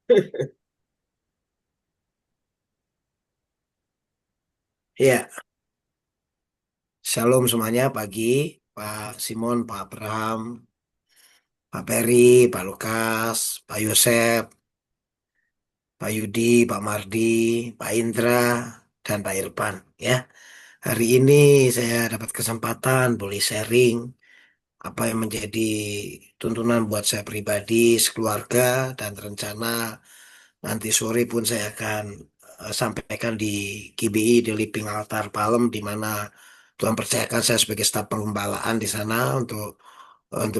Ya, shalom semuanya pagi, Pak Simon, Pak Abraham, Pak Peri, Pak Lukas, Pak Yosep, Pak Yudi, Pak Mardi, Pak Indra, dan Pak Irfan. Ya, hari ini saya dapat kesempatan boleh sharing apa yang menjadi tuntunan buat saya pribadi, sekeluarga, dan rencana nanti sore pun saya akan sampaikan di GBI di Living Altar Palem, di mana Tuhan percayakan saya sebagai staf pengembalaan di sana untuk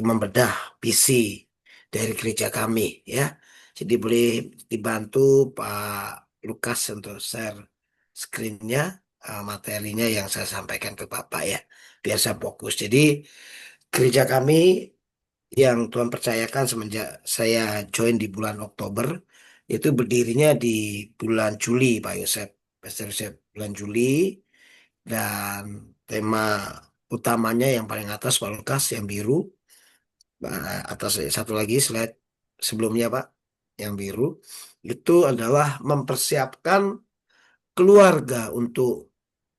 membedah visi dari gereja kami, ya. Jadi boleh dibantu Pak Lukas untuk share screen-nya, materinya yang saya sampaikan ke Bapak, ya, biar saya fokus. Jadi gereja kami yang Tuhan percayakan semenjak saya join di bulan Oktober itu berdirinya di bulan Juli, Pak Yosef. Pastor Yosef, bulan Juli, dan tema utamanya yang paling atas Pak Lukas yang biru. Atas satu lagi slide sebelumnya Pak, yang biru itu adalah mempersiapkan keluarga untuk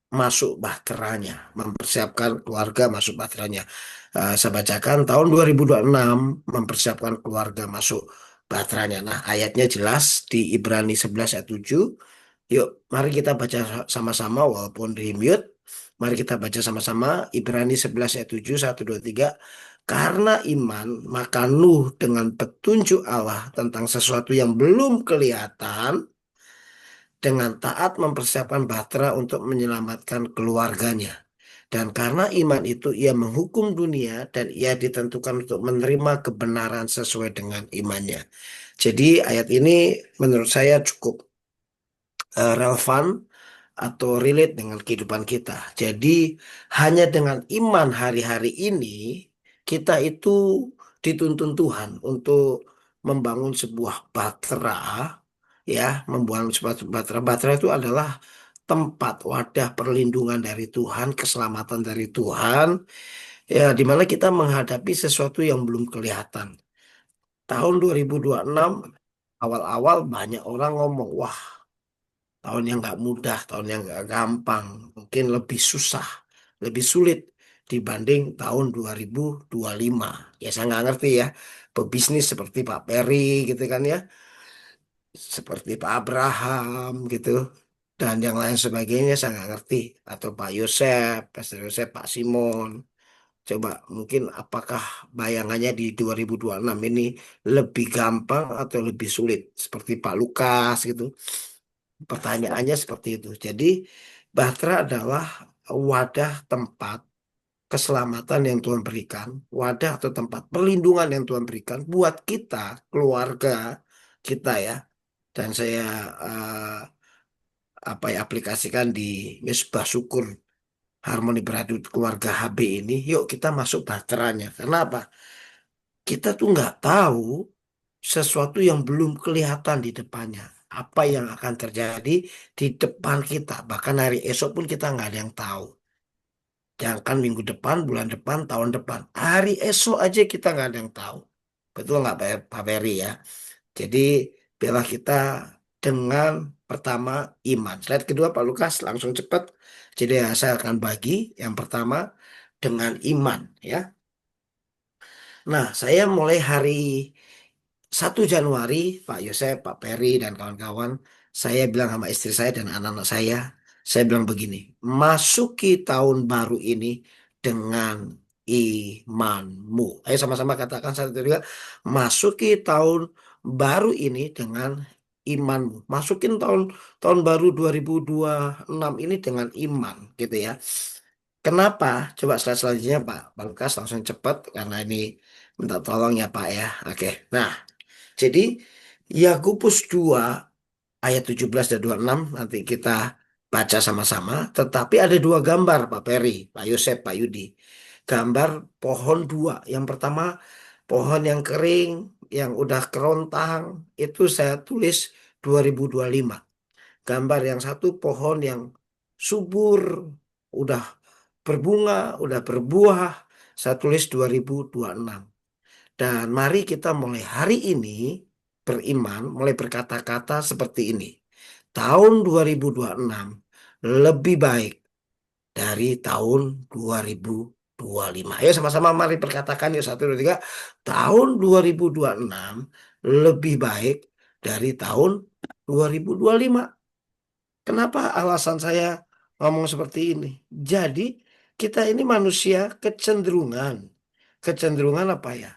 masuk bahteranya, mempersiapkan keluarga masuk bahteranya. Saya bacakan tahun 2026 mempersiapkan keluarga masuk bahteranya. Nah, ayatnya jelas di Ibrani 11 ayat 7. Yuk, mari kita baca sama-sama walaupun di mute. Mari kita baca sama-sama Ibrani 11 ayat 7, 1, 2, 3. Karena iman, maka Nuh dengan petunjuk Allah tentang sesuatu yang belum kelihatan, dengan taat mempersiapkan bahtera untuk menyelamatkan keluarganya. Dan karena iman itu ia menghukum dunia dan ia ditentukan untuk menerima kebenaran sesuai dengan imannya. Jadi ayat ini menurut saya cukup relevan atau relate dengan kehidupan kita. Jadi hanya dengan iman hari-hari ini kita itu dituntun Tuhan untuk membangun sebuah batra, ya, membangun sebuah batra. Batra itu adalah tempat wadah perlindungan dari Tuhan, keselamatan dari Tuhan, ya, di mana kita menghadapi sesuatu yang belum kelihatan. Tahun 2026 awal-awal banyak orang ngomong, wah, tahun yang nggak mudah, tahun yang nggak gampang, mungkin lebih susah, lebih sulit dibanding tahun 2025. Ya saya nggak ngerti ya, pebisnis seperti Pak Peri gitu kan ya, seperti Pak Abraham gitu, dan yang lain sebagainya saya nggak ngerti. Atau Pak Yosep, Pastor Yosep, Pak Simon. Coba mungkin apakah bayangannya di 2026 ini lebih gampang atau lebih sulit seperti Pak Lukas gitu. Pertanyaannya seperti itu. Jadi, Bahtera adalah wadah tempat keselamatan yang Tuhan berikan, wadah atau tempat perlindungan yang Tuhan berikan buat kita, keluarga kita, ya. Dan saya aplikasikan di Misbah Syukur Harmoni Beradut Keluarga HB ini. Yuk kita masuk bahteranya. Karena apa? Kita tuh nggak tahu sesuatu yang belum kelihatan di depannya. Apa yang akan terjadi di depan kita. Bahkan hari esok pun kita nggak ada yang tahu. Jangan minggu depan, bulan depan, tahun depan. Hari esok aja kita nggak ada yang tahu. Betul nggak Pak Ferry, ya? Jadi bela kita dengan pertama iman. Slide kedua Pak Lukas langsung cepat. Jadi ya, saya akan bagi yang pertama dengan iman, ya. Nah, saya mulai hari 1 Januari, Pak Yosef, Pak Peri, dan kawan-kawan, saya bilang sama istri saya dan anak-anak saya bilang begini, masuki tahun baru ini dengan imanmu. Ayo sama-sama katakan satu dua, masuki tahun baru ini dengan imanmu. Masukin tahun tahun baru 2026 ini dengan iman, gitu ya. Kenapa? Coba slide selanjutnya Pak. Pak Lukas langsung cepat karena ini minta tolong ya Pak, ya. Oke. Nah, jadi Yakobus 2 ayat 17 dan 26 nanti kita baca sama-sama. Tetapi ada dua gambar Pak Peri, Pak Yosep, Pak Yudi. Gambar pohon dua. Yang pertama pohon yang kering, yang udah kerontang, itu saya tulis 2025. Gambar yang satu pohon yang subur, udah berbunga, udah berbuah, saya tulis 2026. Dan mari kita mulai hari ini beriman, mulai berkata-kata seperti ini. Tahun 2026 lebih baik dari tahun 2025. Ayo sama-sama mari perkatakan yuk, satu, dua, tiga. Tahun 2026 lebih baik dari tahun 2025. Kenapa alasan saya ngomong seperti ini? Jadi kita ini manusia kecenderungan. Kecenderungan apa ya?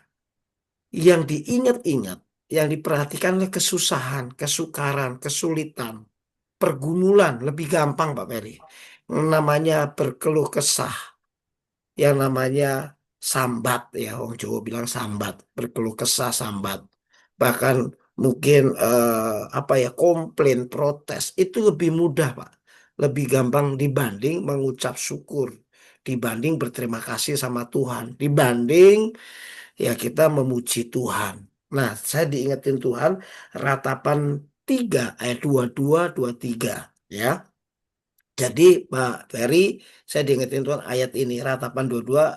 Yang diingat-ingat, yang diperhatikan oleh kesusahan, kesukaran, kesulitan, pergumulan lebih gampang Pak Ferry. Namanya berkeluh kesah, yang namanya sambat ya, Wong Jawa bilang sambat, berkeluh kesah sambat. Bahkan mungkin apa ya, komplain, protes itu lebih mudah Pak. Lebih gampang dibanding mengucap syukur, dibanding berterima kasih sama Tuhan, dibanding ya kita memuji Tuhan. Nah, saya diingetin Tuhan ratapan 3 ayat 22 23 ya. Jadi Pak Ferry, saya diingetin Tuhan ayat ini ratapan 22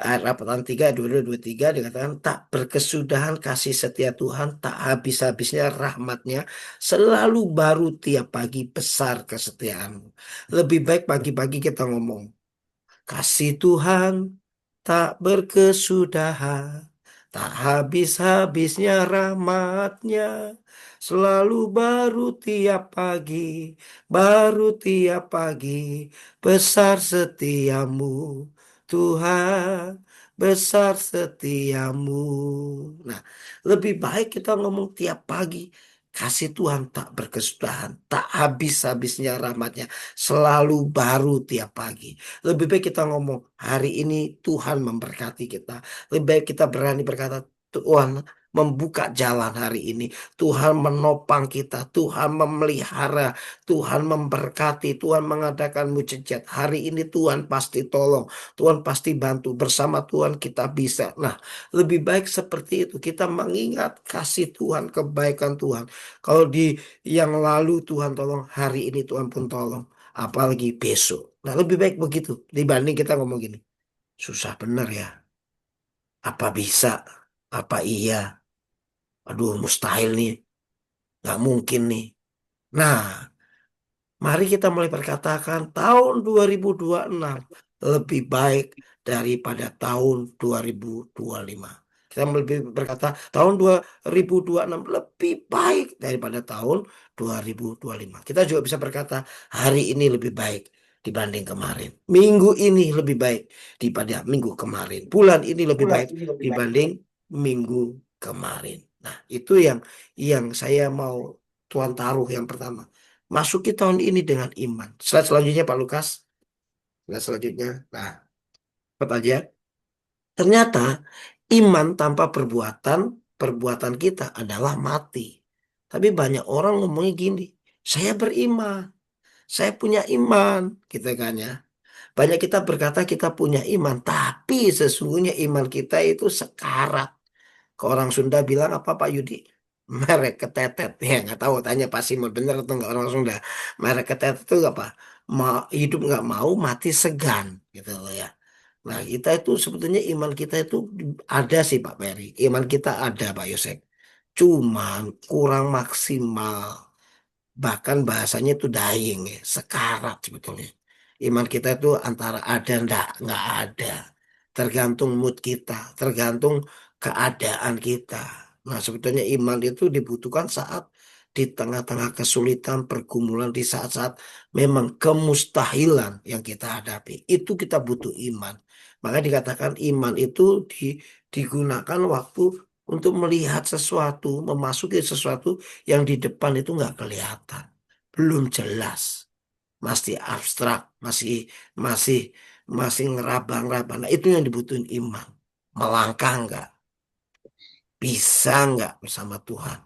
ayat ratapan 3 ayat 22 23 dikatakan tak berkesudahan kasih setia Tuhan, tak habis-habisnya rahmatnya, selalu baru tiap pagi besar kesetiaanmu. Lebih baik pagi-pagi kita ngomong kasih Tuhan tak berkesudahan, tak habis-habisnya rahmatnya, selalu baru tiap pagi, baru tiap pagi, besar setiamu, Tuhan, besar setiamu. Nah, lebih baik kita ngomong tiap pagi, kasih Tuhan tak berkesudahan, tak habis-habisnya rahmatnya, selalu baru tiap pagi. Lebih baik kita ngomong, hari ini Tuhan memberkati kita. Lebih baik kita berani berkata, Tuhan membuka jalan hari ini. Tuhan menopang kita. Tuhan memelihara. Tuhan memberkati. Tuhan mengadakan mujizat. Hari ini Tuhan pasti tolong. Tuhan pasti bantu. Bersama Tuhan kita bisa. Nah, lebih baik seperti itu. Kita mengingat kasih Tuhan, kebaikan Tuhan. Kalau di yang lalu Tuhan tolong, hari ini Tuhan pun tolong. Apalagi besok. Nah, lebih baik begitu dibanding kita ngomong gini. Susah bener ya. Apa bisa? Apa iya? Aduh, mustahil nih. Nggak mungkin nih. Nah, mari kita mulai perkatakan tahun 2026 lebih baik daripada tahun 2025. Kita lebih berkata tahun 2026 lebih baik daripada tahun 2025. Kita juga bisa berkata hari ini lebih baik dibanding kemarin. Minggu ini lebih baik daripada minggu kemarin. Bulan ini lebih Bulan baik ini lebih baik. dibanding minggu kemarin. Nah, itu yang saya mau Tuhan taruh yang pertama. Masuki tahun ini dengan iman. Slide selanjutnya Pak Lukas. Slide selanjutnya. Nah, lihat aja. Ternyata iman tanpa perbuatan, perbuatan kita adalah mati. Tapi banyak orang ngomongnya gini, saya beriman, saya punya iman, gitu kan ya. Banyak kita berkata kita punya iman, tapi sesungguhnya iman kita itu sekarat. Ke orang Sunda bilang apa Pak Yudi? Merek ketetet. Ya nggak tahu, tanya Pak Simon bener atau nggak orang Sunda. Merek ketetet itu apa? Hidup nggak mau, mati segan gitu loh ya. Nah kita itu sebetulnya iman kita itu ada sih Pak Peri. Iman kita ada Pak Yosef. Cuman kurang maksimal. Bahkan bahasanya itu dying ya, sekarat sebetulnya. Iman kita itu antara ada nggak ada. Tergantung mood kita, tergantung keadaan kita. Nah, sebetulnya iman itu dibutuhkan saat di tengah-tengah kesulitan, pergumulan, di saat-saat memang kemustahilan yang kita hadapi. Itu kita butuh iman. Maka dikatakan iman itu digunakan waktu untuk melihat sesuatu, memasuki sesuatu yang di depan itu nggak kelihatan, belum jelas, masih abstrak, masih masih masih ngeraba-ngeraba. Nah, itu yang dibutuhin iman. Melangkah nggak, bisa nggak bersama Tuhan.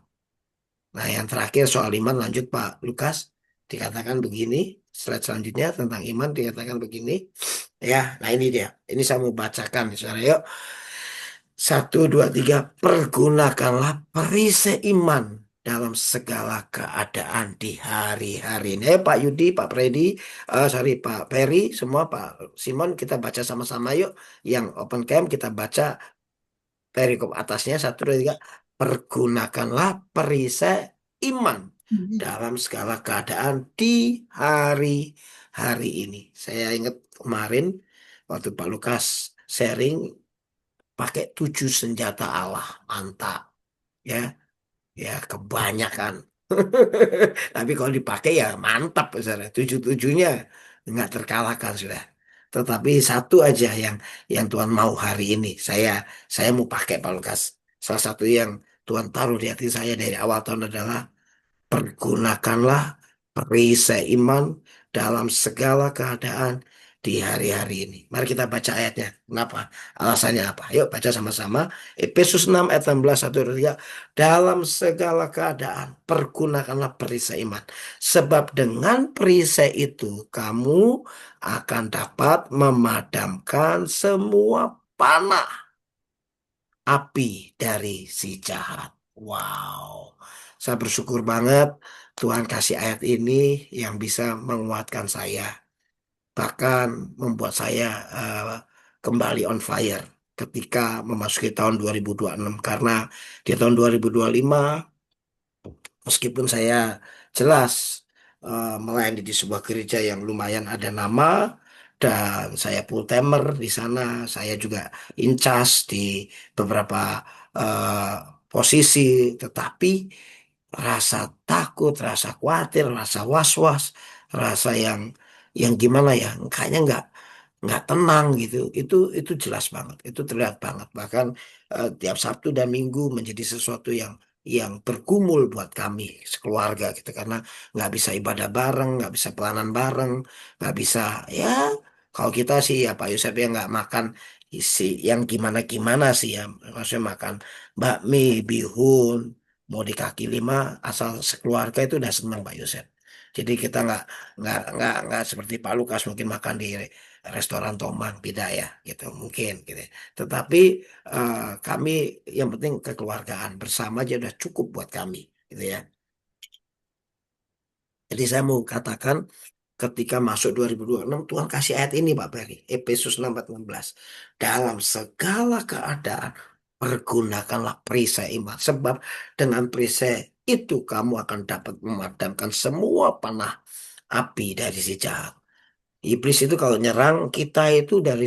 Nah, yang terakhir soal iman lanjut Pak Lukas, dikatakan begini, slide selanjutnya tentang iman dikatakan begini. Ya, nah ini dia. Ini saya mau bacakan, saudara. Yuk, satu, dua, tiga. Pergunakanlah perisai iman dalam segala keadaan di hari-hari ini. Pak Yudi, Pak Freddy, sorry Pak Ferry, semua Pak Simon, kita baca sama-sama yuk. Yang open cam kita baca perikop atasnya satu, dua, tiga. Pergunakanlah perisai iman dalam segala keadaan di hari-hari ini. Saya ingat kemarin waktu Pak Lukas sharing pakai 7 senjata Allah, mantap ya, ya kebanyakan. Tapi kalau dipakai ya mantap, saudara. Tujuh-tujuhnya nggak terkalahkan sudah. Tetapi satu aja yang Tuhan mau hari ini. Saya mau pakai Pak Lukas. Salah satu yang Tuhan taruh di hati saya dari awal tahun adalah pergunakanlah perisai iman dalam segala keadaan di hari-hari ini. Mari kita baca ayatnya. Kenapa? Alasannya apa? Yuk baca sama-sama. Efesus 6 ayat 16 1 2 3. Dalam segala keadaan pergunakanlah perisai iman. Sebab dengan perisai itu kamu akan dapat memadamkan semua panah api dari si jahat. Wow, saya bersyukur banget Tuhan kasih ayat ini yang bisa menguatkan saya, bahkan membuat saya kembali on fire ketika memasuki tahun 2026. Karena di tahun 2025, meskipun saya jelas melayani di sebuah gereja yang lumayan ada nama dan saya full timer di sana, saya juga incas di beberapa eh, posisi, tetapi rasa takut, rasa khawatir, rasa was-was, rasa yang gimana ya, kayaknya nggak tenang gitu. Itu jelas banget, itu terlihat banget. Bahkan tiap Sabtu dan Minggu menjadi sesuatu yang bergumul buat kami sekeluarga gitu, karena nggak bisa ibadah bareng, nggak bisa pelayanan bareng, nggak bisa ya. Kalau kita sih ya Pak Yusuf ya nggak makan isi yang gimana-gimana sih ya, maksudnya makan bakmi, bihun, mau di kaki lima, asal sekeluarga itu udah senang Pak Yusuf. Jadi kita nggak seperti Pak Lukas mungkin makan di restoran Tomang, tidak ya gitu mungkin gitu. Tetapi kami yang penting kekeluargaan bersama aja udah cukup buat kami gitu ya. Jadi saya mau katakan ketika masuk 2026 Tuhan kasih ayat ini Pak Ferry, Efesus 6 ayat 16. Dalam segala keadaan pergunakanlah perisai iman, sebab dengan perisai itu kamu akan dapat memadamkan semua panah api dari si jahat. Iblis itu kalau nyerang kita itu dari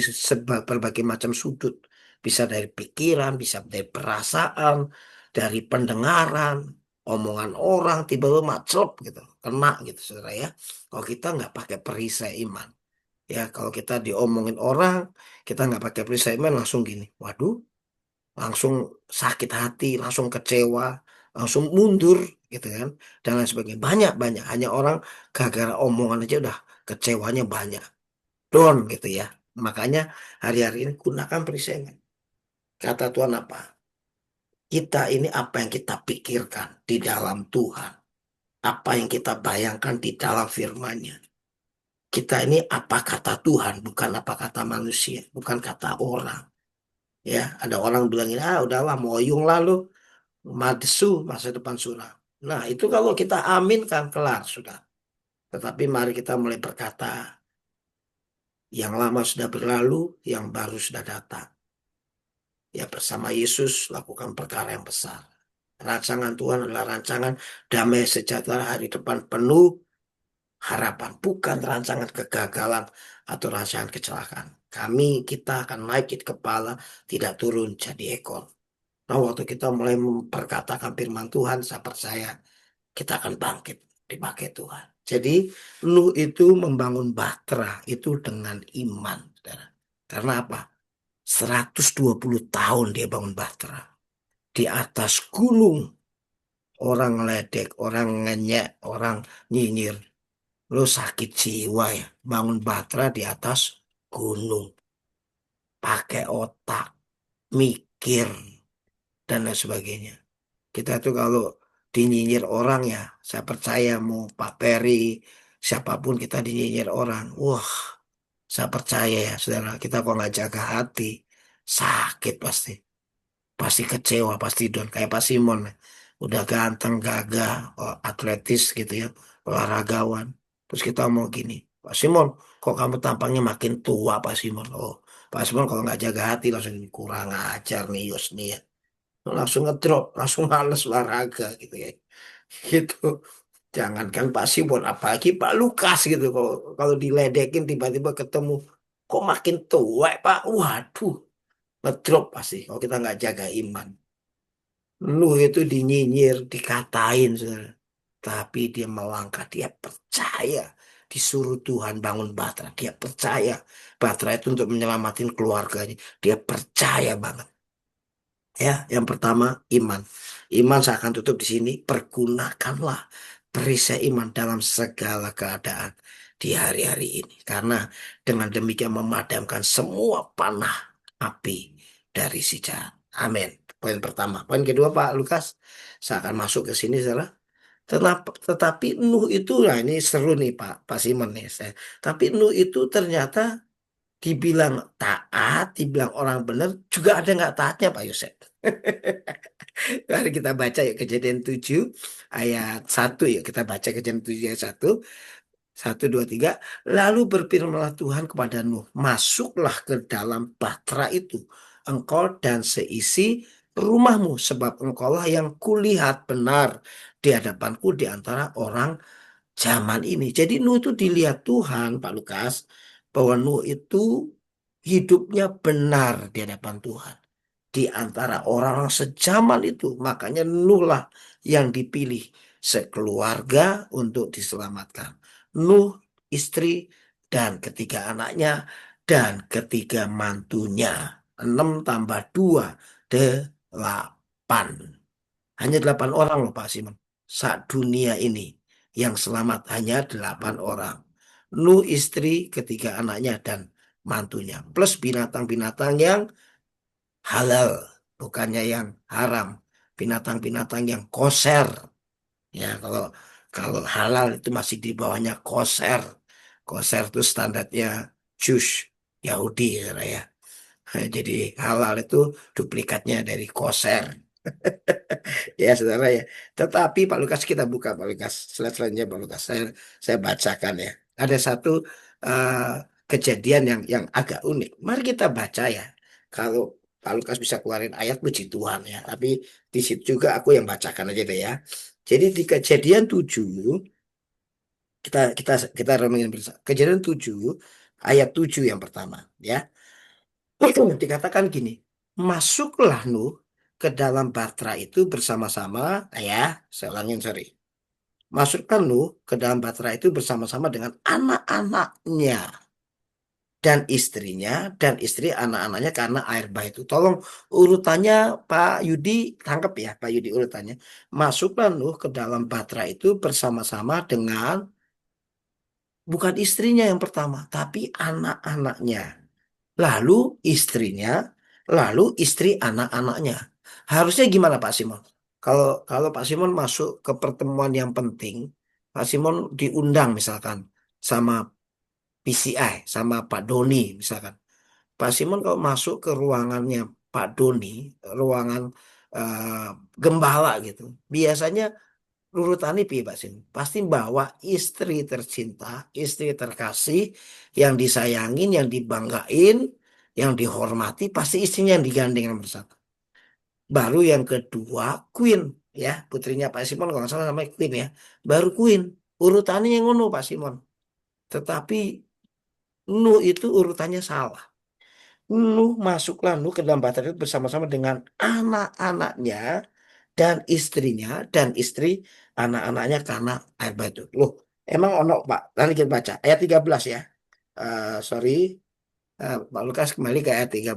berbagai macam sudut. Bisa dari pikiran, bisa dari perasaan, dari pendengaran, omongan orang, tiba-tiba macet gitu, kena gitu saudara ya. Kalau kita nggak pakai perisai iman, ya kalau kita diomongin orang, kita nggak pakai perisai iman langsung gini, waduh, langsung sakit hati, langsung kecewa, langsung mundur gitu kan, dan lain sebagainya. Banyak-banyak, hanya orang gara-gara omongan aja udah kecewanya banyak down gitu ya. Makanya hari-hari ini gunakan perisenan. Kata Tuhan apa? Kita ini apa yang kita pikirkan di dalam Tuhan. Apa yang kita bayangkan di dalam firman-Nya. Kita ini apa kata Tuhan, bukan apa kata manusia, bukan kata orang. Ya, ada orang bilang ini, ah udahlah moyong lalu, madesu masa depan suram. Nah, itu kalau kita aminkan kelar sudah. Tetapi mari kita mulai berkata, yang lama sudah berlalu, yang baru sudah datang. Ya bersama Yesus lakukan perkara yang besar. Rancangan Tuhan adalah rancangan damai sejahtera hari depan penuh harapan. Bukan rancangan kegagalan atau rancangan kecelakaan. Kita akan naik kepala, tidak turun jadi ekor. Nah waktu kita mulai memperkatakan firman Tuhan, saya percaya kita akan bangkit dipakai Tuhan. Jadi Nuh itu membangun bahtera itu dengan iman, saudara. Karena apa? 120 tahun dia bangun bahtera. Di atas gunung, orang ledek, orang ngenyek, orang nyinyir. Lo sakit jiwa ya, bangun bahtera di atas gunung. Pakai otak, mikir, dan lain sebagainya. Kita tuh kalau dinyinyir orang ya, saya percaya mau Pak Peri, siapapun kita dinyinyir orang. Wah, saya percaya ya, saudara, kita kok nggak jaga hati, sakit pasti. Pasti kecewa, pasti down. Kayak Pak Simon, udah ganteng, gagah, oh, atletis gitu ya, olahragawan. Terus kita mau gini, Pak Simon, kok kamu tampangnya makin tua, Pak Simon? Oh, Pak Simon kalau nggak jaga hati langsung kurang ajar nih Yus nih ya. langsung ngedrop, langsung males olahraga gitu ya. Gitu. Jangankan Pak Simon, apalagi Pak Lukas gitu. Kalau kalau diledekin tiba-tiba ketemu, kok makin tua Pak? Waduh, ngedrop pasti kalau kita nggak jaga iman. Lu itu dinyinyir, dikatain, saudara. Tapi dia melangkah, dia percaya disuruh Tuhan bangun Batra. Dia percaya Batra itu untuk menyelamatin keluarganya. Dia percaya banget. Ya, yang pertama iman. Iman saya akan tutup di sini. Pergunakanlah perisai iman dalam segala keadaan di hari-hari ini. Karena dengan demikian memadamkan semua panah api dari si jahat. Amin. Poin pertama. Poin kedua, Pak Lukas. Saya akan masuk ke sini, saudara. Tetapi Nuh itu, nah ini seru nih Pak Simon nih. Tapi Nuh itu ternyata dibilang taat, dibilang orang benar, juga ada nggak taatnya Pak Yosef. Mari kita baca ya Kejadian 7 ayat 1 ya. Kita baca Kejadian 7 ayat 1. 1, 2, 3. Lalu berfirmanlah Tuhan kepada Nuh, masuklah ke dalam bahtera itu, engkau dan seisi rumahmu, sebab engkaulah yang kulihat benar di hadapanku di antara orang zaman ini. Jadi Nuh itu dilihat Tuhan, Pak Lukas, bahwa Nuh itu hidupnya benar di hadapan Tuhan di antara orang sejaman itu. Makanya Nuh lah yang dipilih sekeluarga untuk diselamatkan. Nuh, istri, dan ketiga anaknya, dan ketiga mantunya. 6 tambah 2, 8. Hanya 8 orang loh Pak Simon. Saat dunia ini yang selamat hanya 8 orang. Nuh, istri, ketiga anaknya, dan mantunya. Plus binatang-binatang yang halal, bukannya yang haram. Binatang-binatang yang koser. Ya, kalau kalau halal itu masih di bawahnya koser. Koser itu standarnya Jus Yahudi ya. Jadi halal itu duplikatnya dari koser. Ya, saudara ya. Tetapi Pak Lukas kita buka Pak Lukas. Selanjutnya Pak Lukas saya bacakan ya. Ada satu eh, kejadian yang agak unik. Mari kita baca ya. Kalau Pak Lukas bisa keluarin ayat puji Tuhan ya. Tapi di situ juga aku yang bacakan aja deh ya. Jadi di kejadian 7 kita kita kita renungin bersama. Kejadian 7 ayat 7 yang pertama ya. Dikatakan gini, masuklah Nuh ke dalam Batra itu bersama-sama, ya, saya ulangin sorry. Masukkan Nuh ke dalam Batra itu bersama-sama dengan anak-anaknya dan istrinya dan istri anak-anaknya karena air bah itu. Tolong urutannya Pak Yudi tangkap ya, Pak Yudi urutannya. Masuklah Nuh ke dalam Batra itu bersama-sama dengan bukan istrinya yang pertama, tapi anak-anaknya. Lalu istrinya, lalu istri anak-anaknya. Harusnya gimana Pak Simon? Kalau kalau Pak Simon masuk ke pertemuan yang penting, Pak Simon diundang misalkan sama PCI, sama Pak Doni misalkan. Pak Simon kalau masuk ke ruangannya Pak Doni, ruangan eh, gembala gitu, biasanya urutannya piye Pak Simon? Pasti bawa istri tercinta, istri terkasih, yang disayangin, yang dibanggain, yang dihormati, pasti istrinya yang digandeng nomor satu. Baru yang kedua, Queen, ya, putrinya Pak Simon, kalau nggak salah namanya Queen ya. Baru Queen, urutannya yang ngono Pak Simon. Tetapi Nuh itu urutannya salah. Nuh masuklah Nuh ke dalam bahtera itu bersama-sama dengan anak-anaknya dan istri anak-anaknya karena air bah itu. Loh, emang ono Pak. Nanti kita baca ayat 13 ya. Sorry, Pak Lukas kembali ke ayat 13.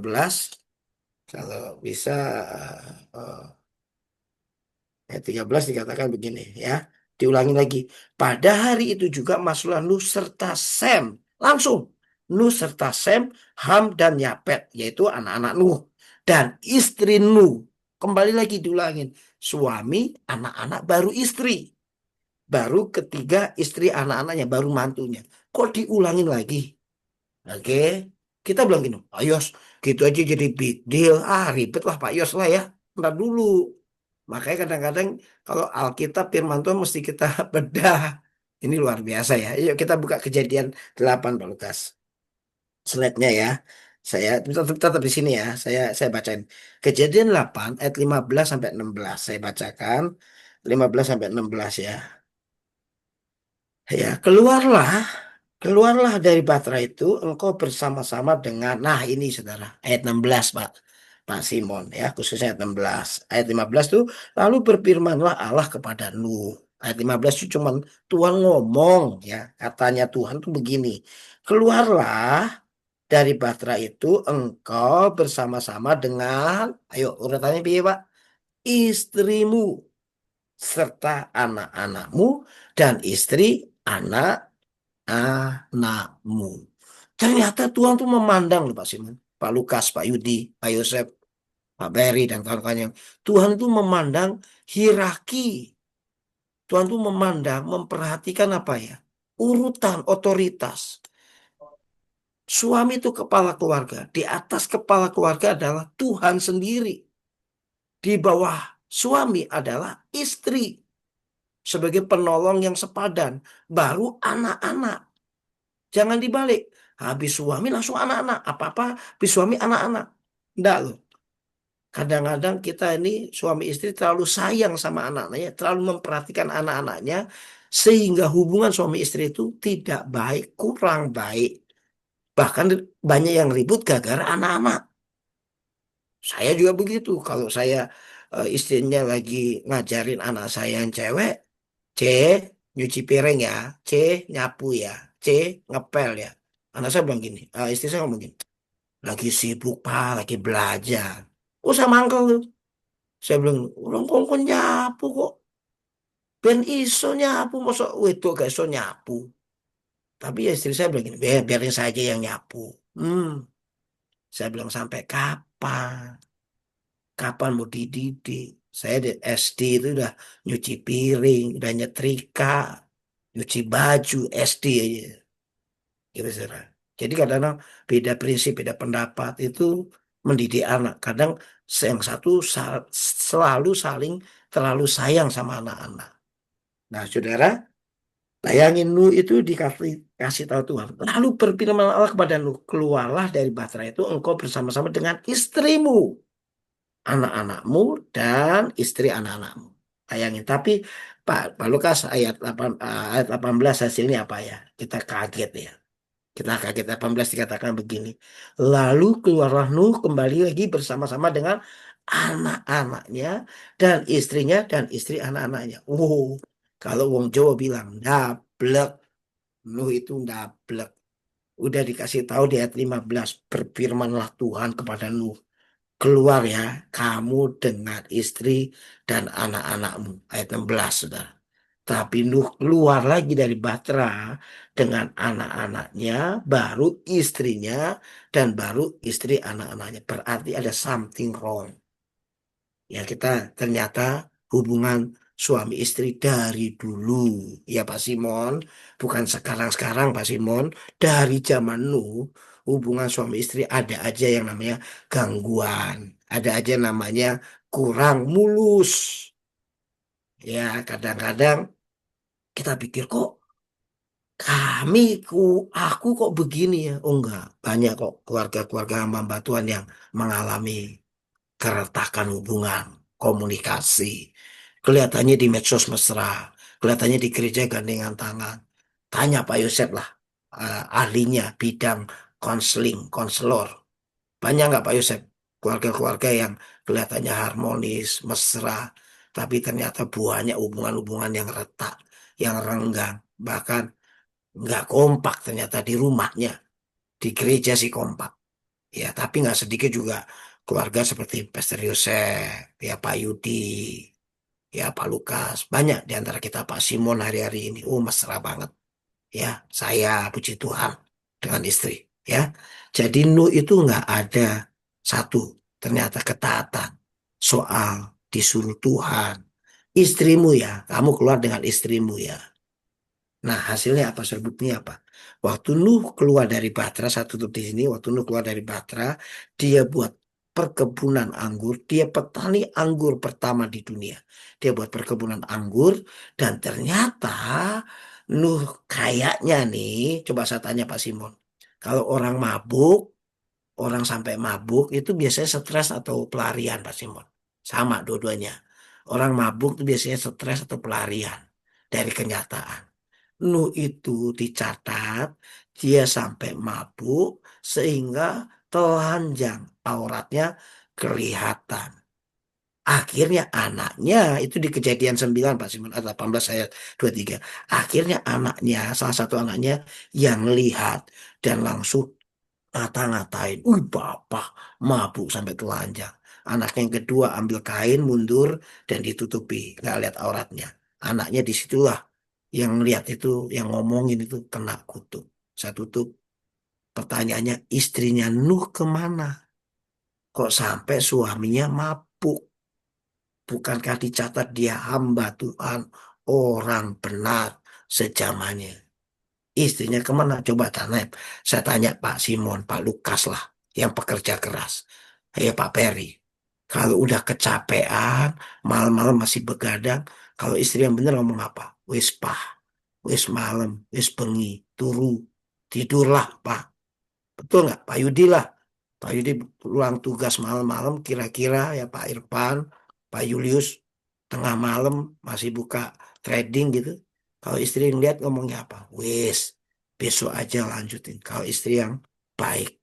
Kalau bisa ayat 13 dikatakan begini ya. Diulangi lagi. Pada hari itu juga masuklah Nuh serta Sem. Langsung. Nuh serta Sem, Ham dan Yapet. Yaitu anak-anak Nuh. Dan istri Nuh. Kembali lagi diulangin. Suami, anak-anak, baru istri. Baru ketiga istri anak-anaknya, baru mantunya. Kok diulangin lagi? Oke. Kita bilang gini, Pak Yos, gitu aja jadi big deal. Ribet lah Pak Yos lah ya. Ntar dulu. Makanya kadang-kadang kalau Alkitab firman Tuhan mesti kita bedah. Ini luar biasa ya. Yuk kita buka kejadian 8 Pak Lukas. Slide-nya ya. Saya tetap di sini ya. Saya bacain. Kejadian 8 ayat 15 sampai 16. Saya bacakan 15 sampai 16 ya. Ya, keluarlah dari Batra itu engkau bersama-sama dengan, nah ini saudara, ayat 16 Pak. Pak Simon ya, khususnya ayat 16. Ayat 15 tuh, lalu berfirmanlah Allah kepada Nuh. Ayat 15 itu cuman Tuhan ngomong ya, katanya Tuhan tuh begini. Keluarlah dari Batra itu engkau bersama-sama dengan, ayo urutannya piye Pak? Istrimu serta anak-anakmu dan istri anak-anakmu. Ternyata Tuhan tuh memandang loh Pak Simon, Pak Lukas, Pak Yudi, Pak Yosef, Pak Berry dan kawan-kawannya. Tuhan tuh memandang hierarki. Tuhan tuh memandang, memperhatikan apa ya? Urutan otoritas. Suami itu kepala keluarga. Di atas kepala keluarga adalah Tuhan sendiri. Di bawah suami adalah istri sebagai penolong yang sepadan. Baru anak-anak. Jangan dibalik. Habis suami langsung anak-anak. Apa-apa habis suami anak-anak. Enggak loh. Kadang-kadang kita ini suami istri terlalu sayang sama anak-anaknya. Terlalu memperhatikan anak-anaknya. Sehingga hubungan suami istri itu tidak baik. Kurang baik. Bahkan banyak yang ribut gara-gara anak-anak. Saya juga begitu. Kalau saya istrinya lagi ngajarin anak saya yang cewek. C, nyuci piring ya. C, nyapu ya. C, ngepel ya. Anak saya bilang gini, istri saya ngomong gini, lagi sibuk pak, lagi belajar. Oh saya mangkel tuh. Saya bilang, orang kongkong nyapu kok. Ben iso nyapu, masa wedok gak iso nyapu. Tapi ya istri saya bilang gini, biarin saja yang nyapu. Hmm, saya bilang sampai kapan? Kapan mau dididik? Saya di SD itu udah nyuci piring, udah nyetrika, nyuci baju SD aja. Gitu, saudara. Jadi kadang-kadang beda prinsip, beda pendapat itu mendidik anak. Kadang yang satu selalu saling terlalu sayang sama anak-anak. Nah, saudara, bayangin Nuh itu dikasih kasih tahu Tuhan. Lalu berfirman Allah kepada Nuh, keluarlah dari Batra itu engkau bersama-sama dengan istrimu, anak-anakmu, dan istri anak-anakmu. Bayangin, tapi Pak Lukas ayat 18 hasilnya apa ya? Kita kaget ya. Kita kaget 18 dikatakan begini. Lalu keluarlah Nuh kembali lagi bersama-sama dengan anak-anaknya dan istrinya dan istri anak-anaknya. Kalau wong Jawa bilang ndablek, Nuh itu ndablek. Udah dikasih tahu di ayat 15, berfirmanlah Tuhan kepada Nuh, keluar ya kamu dengan istri dan anak-anakmu. Ayat 16 sudah. Tapi Nuh keluar lagi dari Batra dengan anak-anaknya, baru istrinya, dan baru istri anak-anaknya. Berarti ada something wrong. Ya kita ternyata hubungan suami istri dari dulu. Ya Pak Simon, bukan sekarang-sekarang Pak Simon. Dari zaman Nuh, hubungan suami istri ada aja yang namanya gangguan. Ada aja namanya kurang mulus. Ya kadang-kadang kita pikir kok kami, aku kok begini ya? Oh enggak, banyak kok keluarga-keluarga hamba Tuhan yang mengalami keretakan hubungan, komunikasi. Kelihatannya di medsos mesra, kelihatannya di gereja gandengan tangan. Tanya Pak Yosef lah, ahlinya bidang konseling, konselor. Banyak nggak Pak Yosef? Keluarga-keluarga yang kelihatannya harmonis, mesra, tapi ternyata buahnya hubungan-hubungan yang retak, yang renggang, bahkan nggak kompak ternyata di rumahnya, di gereja sih kompak ya, tapi nggak sedikit juga keluarga seperti Pastor Yosef ya, Pak Yudi ya, Pak Lukas, banyak di antara kita, Pak Simon hari-hari ini mesra banget ya. Saya puji Tuhan dengan istri ya. Jadi Nuh itu nggak ada satu ternyata ketaatan soal disuruh Tuhan, istrimu ya, kamu keluar dengan istrimu ya. Nah, hasilnya apa? Serbuknya apa? Waktu Nuh keluar dari Batra, saya tutup di sini. Waktu Nuh keluar dari Batra, dia buat perkebunan anggur. Dia petani anggur pertama di dunia. Dia buat perkebunan anggur. Dan ternyata Nuh kayaknya nih, coba saya tanya Pak Simon. Kalau orang mabuk, orang sampai mabuk itu biasanya stres atau pelarian Pak Simon. Sama dua-duanya. Orang mabuk itu biasanya stres atau pelarian dari kenyataan. Nuh itu dicatat dia sampai mabuk sehingga telanjang auratnya kelihatan. Akhirnya anaknya itu di kejadian 9 Pak Simon ayat 18 ayat 23. Akhirnya anaknya salah satu anaknya yang lihat dan langsung ngata-ngatain, "Wih bapak mabuk sampai telanjang." Anak yang kedua ambil kain mundur dan ditutupi, nggak lihat auratnya. Anaknya disitulah yang lihat itu, yang ngomongin itu kena kutuk. Saya tutup pertanyaannya, istrinya Nuh kemana? Kok sampai suaminya mabuk? Bukankah dicatat dia hamba Tuhan, orang benar sejamannya? Istrinya kemana? Coba tanya. Saya tanya Pak Simon, Pak Lukas lah, yang pekerja keras. Ya Pak Peri. Kalau udah kecapean, malam-malam masih begadang, kalau istri yang bener ngomong apa? Wis pah, wis malam, wis bengi, turu, tidurlah Pak. Betul nggak? Pak Yudi lah. Pak Yudi pulang tugas malam-malam, kira-kira ya Pak Irfan, Pak Julius, tengah malam masih buka trading gitu. Kalau istri yang lihat ngomongnya apa? Wis, besok aja lanjutin. Kalau istri yang baik,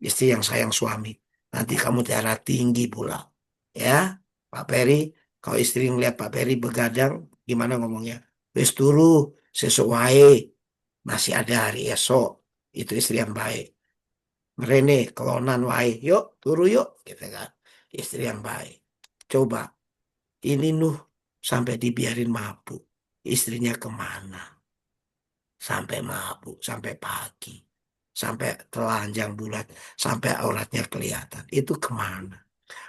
istri yang sayang suami, nanti kamu darah tinggi pula. Ya, Pak Peri, kalau istri ngeliat Pak Peri begadang, gimana ngomongnya? Wis turu, sesuai, masih ada hari esok. Itu istri yang baik. Rene, kelonan wae, yuk, turu yuk, gitu kan. Istri yang baik. Coba, ini Nuh sampai dibiarin mabuk. Istrinya kemana? Sampai mabuk, sampai pagi. Sampai telanjang bulat, sampai auratnya kelihatan. Itu kemana?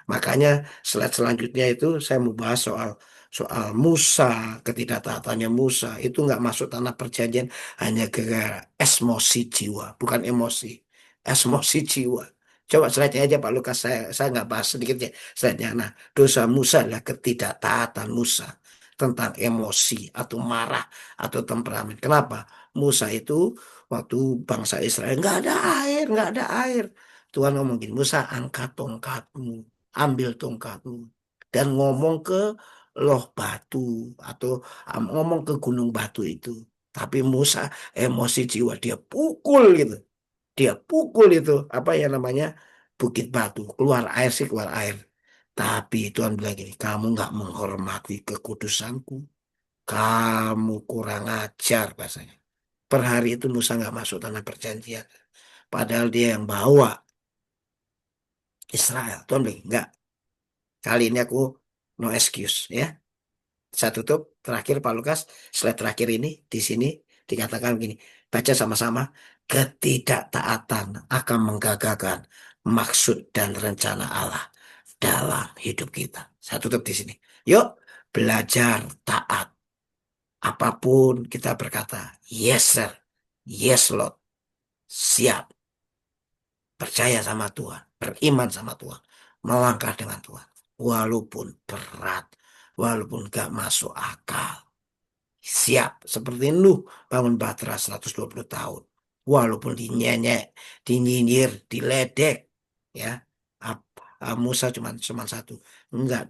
Makanya slide selanjutnya itu saya mau bahas soal soal Musa, ketidaktaatannya Musa. Itu nggak masuk tanah perjanjian hanya gara emosi jiwa, bukan emosi, emosi jiwa. Coba slide aja Pak Lukas, saya nggak bahas sedikit ya slide-nya. Nah, dosa Musa adalah ketidaktaatan Musa tentang emosi atau marah atau temperamen. Kenapa? Musa itu waktu bangsa Israel nggak ada air, nggak ada air. Tuhan ngomong gini, Musa angkat tongkatmu, ambil tongkatmu, dan ngomong ke loh batu atau ngomong ke gunung batu itu. Tapi Musa emosi jiwa, dia pukul gitu. Dia pukul itu, apa ya namanya, bukit batu. Keluar air sih, keluar air. Tapi Tuhan bilang gini, kamu nggak menghormati kekudusanku. Kamu kurang ajar bahasanya. Per hari itu Musa nggak masuk tanah perjanjian. Padahal dia yang bawa Israel. Tuhan bilang, enggak. Kali ini aku no excuse ya. Saya tutup terakhir Pak Lukas, slide terakhir ini di sini dikatakan begini. Baca sama-sama. Ketidaktaatan akan menggagalkan maksud dan rencana Allah dalam hidup kita. Saya tutup di sini. Yuk, belajar taat. Apapun kita berkata, yes sir, yes Lord, siap. Percaya sama Tuhan, beriman sama Tuhan, melangkah dengan Tuhan. Walaupun berat, walaupun gak masuk akal. Siap, seperti Nuh bangun Batra 120 tahun. Walaupun dinyenyek, dinyinyir, diledek. Ya, Musa cuma satu. Enggak,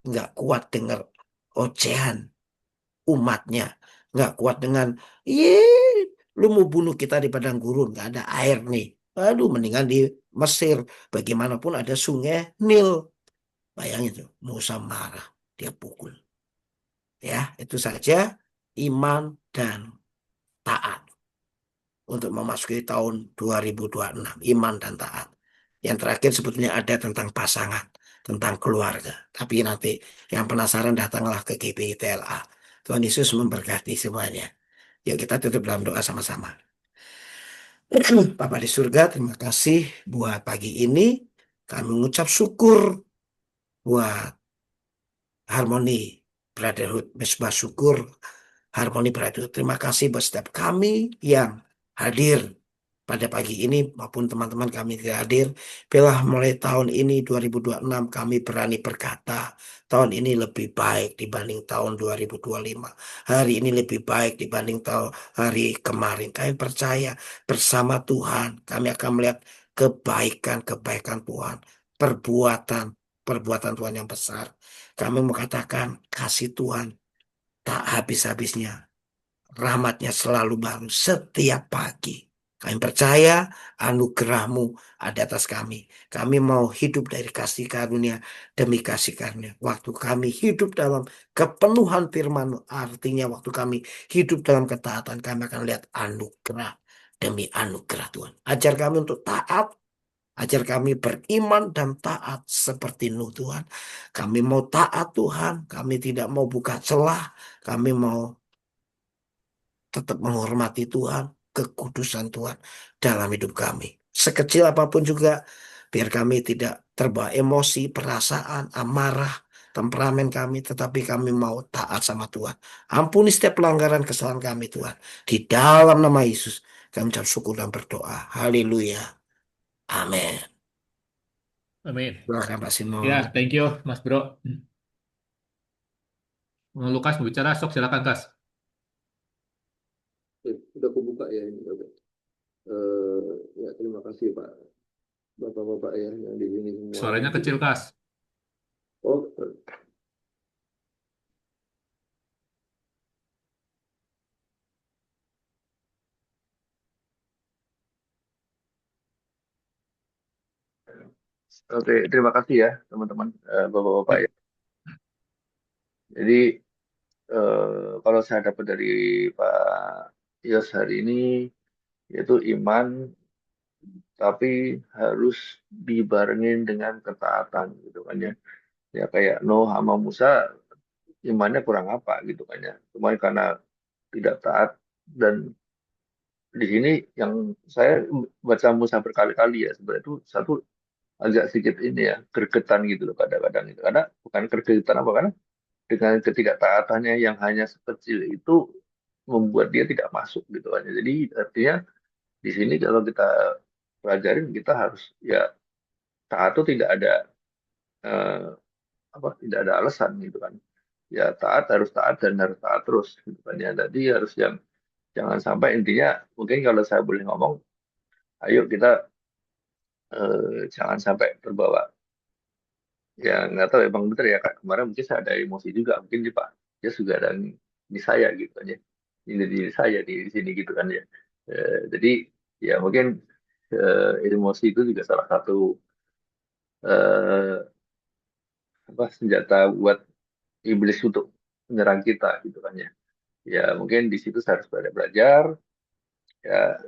enggak kuat dengar ocehan umatnya. Enggak kuat dengan, Ih, lu mau bunuh kita di padang gurun, nggak ada air nih. Aduh, mendingan di Mesir. Bagaimanapun ada sungai Nil. Bayangin tuh, Musa marah, dia pukul. Ya, itu saja iman dan taat untuk memasuki tahun 2026. Iman dan taat. Yang terakhir sebetulnya ada tentang pasangan, tentang keluarga. Tapi nanti yang penasaran datanglah ke GPI TLA. Tuhan Yesus memberkati semuanya. Yuk kita tutup dalam doa sama-sama. Bapa di surga, terima kasih buat pagi ini. Kami mengucap syukur buat harmoni, brotherhood, mesbah syukur, harmoni brotherhood. Terima kasih buat setiap kami yang hadir pada pagi ini maupun teman-teman kami tidak hadir. Bila mulai tahun ini 2026 kami berani berkata, tahun ini lebih baik dibanding tahun 2025. Hari ini lebih baik dibanding tahun hari kemarin. Kami percaya bersama Tuhan kami akan melihat kebaikan-kebaikan Tuhan, perbuatan perbuatan Tuhan yang besar. Kami mau katakan kasih Tuhan tak habis-habisnya. Rahmatnya selalu baru setiap pagi. Kami percaya anugerahmu ada atas kami. Kami mau hidup dari kasih karunia demi kasih karunia. Waktu kami hidup dalam kepenuhan firman, artinya waktu kami hidup dalam ketaatan, kami akan lihat anugerah demi anugerah Tuhan. Ajar kami untuk taat, ajar kami beriman dan taat seperti Nuh Tuhan. Kami mau taat Tuhan, kami tidak mau buka celah, kami mau tetap menghormati Tuhan, kekudusan Tuhan dalam hidup kami. Sekecil apapun juga, biar kami tidak terbawa emosi, perasaan, amarah, temperamen kami, tetapi kami mau taat sama Tuhan. Ampuni setiap pelanggaran kesalahan kami, Tuhan. Di dalam nama Yesus, kami ucap syukur dan berdoa. Haleluya. Amin. Amin. Silakan Pak Ya, Simon. thank you, Mas Bro. Lukas mau bicara, sok silakan, Kas. Oke, udah aku buka ya ini Bapak. Eh, ya terima kasih Pak, Bapak-bapak ya yang di sini semua. Suaranya Jadi, kecil, Kas. oh, oke, terima kasih ya teman-teman, Bapak-bapak ya. Yuk. Jadi kalau saya dapat dari Pak Yos hari ini, yaitu iman, tapi harus dibarengin dengan ketaatan gitu kan ya. Ya kayak Nuh sama Musa, imannya kurang apa gitu kan ya. Cuma karena tidak taat dan di sini yang saya baca Musa berkali-kali ya sebenarnya itu satu agak sedikit ini ya gregetan gitu loh kadang-kadang itu karena bukan gregetan apa karena dengan ketidaktaatannya yang hanya sekecil itu membuat dia tidak masuk gitu kan jadi artinya di sini kalau kita pelajarin kita harus ya taat itu tidak ada eh, apa tidak ada alasan gitu kan ya taat harus taat dan harus taat terus gitu kan ya jadi harus yang jangan sampai intinya mungkin kalau saya boleh ngomong ayo kita jangan sampai terbawa ya nggak tahu emang bener ya kak kemarin mungkin saya ada emosi juga mungkin di pak dia juga ada di saya gitu kan ya ini di saya di sini gitu kan ya. Jadi ya mungkin emosi itu juga salah satu eh, apa senjata buat iblis untuk menyerang kita gitu kan ya ya mungkin di situ saya harus belajar ya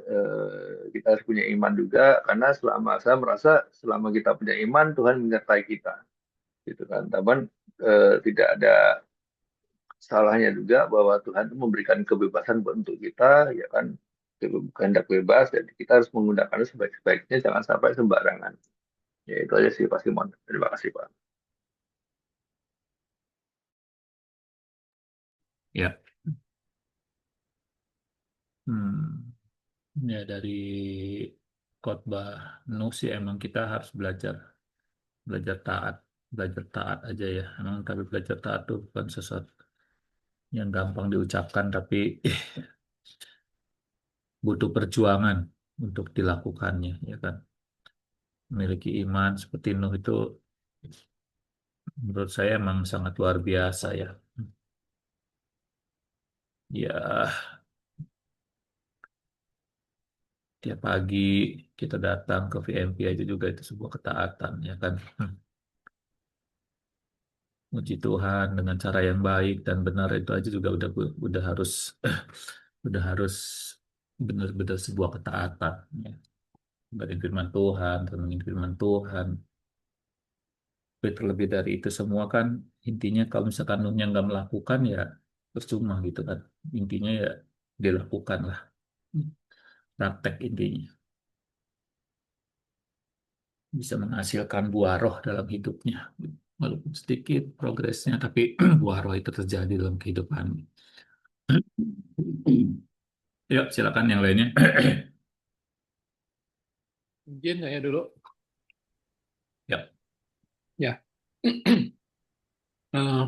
kita harus punya iman juga karena selama saya merasa selama kita punya iman Tuhan menyertai kita gitu kan. Tapi tidak ada salahnya juga bahwa Tuhan itu memberikan kebebasan untuk kita, ya kan, kehendak bebas, jadi kita harus menggunakannya sebaik-baiknya, jangan sampai sembarangan. Ya itu aja sih Pak Simon. Terima kasih Pak. Ya. Hmm. Ya, dari khotbah Nuh sih emang kita harus belajar belajar taat belajar taat aja ya emang tapi belajar taat tuh bukan sesuatu yang gampang diucapkan tapi butuh perjuangan untuk dilakukannya ya kan memiliki iman seperti Nuh itu menurut saya emang sangat luar biasa ya ya tiap pagi kita datang ke VMP aja juga itu sebuah ketaatan ya kan Puji Tuhan dengan cara yang baik dan benar itu aja juga udah harus udah harus benar-benar sebuah ketaatan ya. Beri firman Tuhan, renungin firman Tuhan. Tapi terlebih dari itu semua kan intinya kalau misalkan Nuhnya nggak melakukan ya percuma gitu kan. Intinya ya dilakukan lah. Praktek intinya bisa menghasilkan buah roh dalam hidupnya. Walaupun sedikit progresnya, tapi buah roh itu terjadi dalam kehidupan. Yuk, silakan yang lainnya. Izin saya dulu. Ya, Ya, Eh,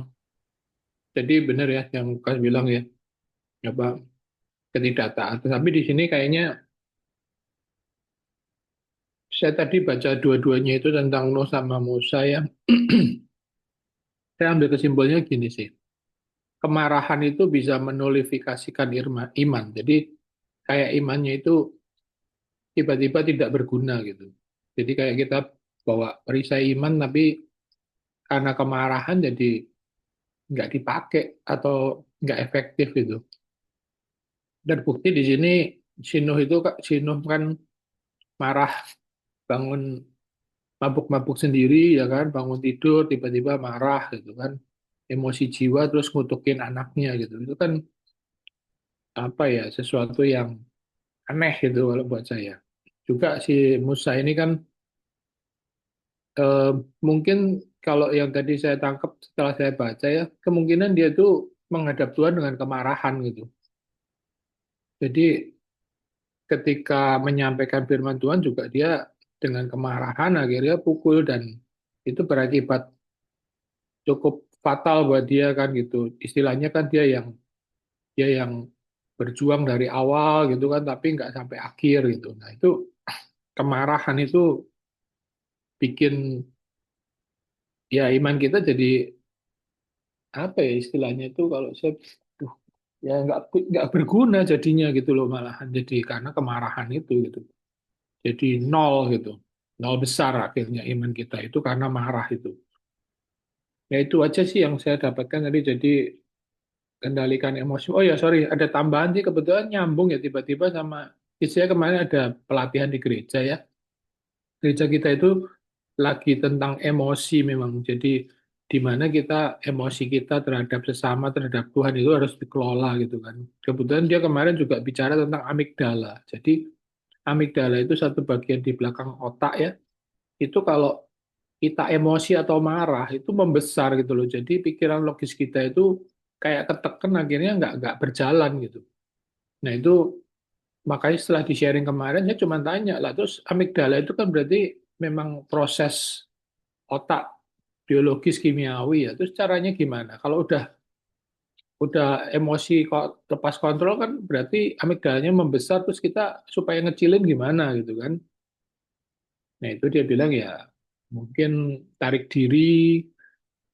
jadi benar ya yang Lukas bilang ya, apa ketidaktaatan. Tapi di sini kayaknya Saya tadi baca dua-duanya itu tentang Nuh sama Musa ya. Saya ambil kesimpulannya gini sih. Kemarahan itu bisa menolifikasikan iman. Jadi kayak imannya itu tiba-tiba tidak berguna gitu. Jadi kayak kita bawa perisai iman tapi karena kemarahan jadi nggak dipakai atau nggak efektif gitu. Dan bukti di sini si Nuh kan marah bangun mabuk-mabuk sendiri ya kan, bangun tidur tiba-tiba marah gitu kan, emosi jiwa terus ngutukin anaknya gitu. Itu kan apa ya, sesuatu yang aneh gitu kalau buat saya. Juga si Musa ini kan eh, mungkin kalau yang tadi saya tangkap setelah saya baca ya, kemungkinan dia tuh menghadap Tuhan dengan kemarahan gitu. Jadi ketika menyampaikan firman Tuhan juga dia dengan kemarahan akhirnya pukul dan itu berakibat cukup fatal buat dia kan gitu. Istilahnya kan dia yang berjuang dari awal gitu kan tapi nggak sampai akhir gitu. Nah, itu kemarahan itu bikin ya iman kita jadi apa ya istilahnya itu kalau saya duh, ya nggak berguna jadinya gitu loh malahan jadi karena kemarahan itu gitu. Jadi nol gitu. Nol besar akhirnya iman kita itu karena marah itu. Ya itu aja sih yang saya dapatkan tadi. Jadi kendalikan emosi. Oh ya sorry, ada tambahan sih kebetulan nyambung ya tiba-tiba sama saya kemarin ada pelatihan di gereja ya. Gereja kita itu lagi tentang emosi memang. Jadi di mana kita emosi kita terhadap sesama, terhadap Tuhan itu harus dikelola gitu kan. Kebetulan dia kemarin juga bicara tentang amigdala. Jadi amigdala itu satu bagian di belakang otak ya. Itu kalau kita emosi atau marah itu membesar gitu loh. Jadi pikiran logis kita itu kayak ketekan akhirnya nggak berjalan gitu. Nah itu makanya setelah di sharing kemarin saya cuma tanya lah terus amigdala itu kan berarti memang proses otak biologis kimiawi ya. Terus caranya gimana? Kalau udah emosi kok lepas kontrol kan berarti amigdalanya membesar terus kita supaya ngecilin gimana gitu kan. Nah itu dia bilang ya mungkin tarik diri,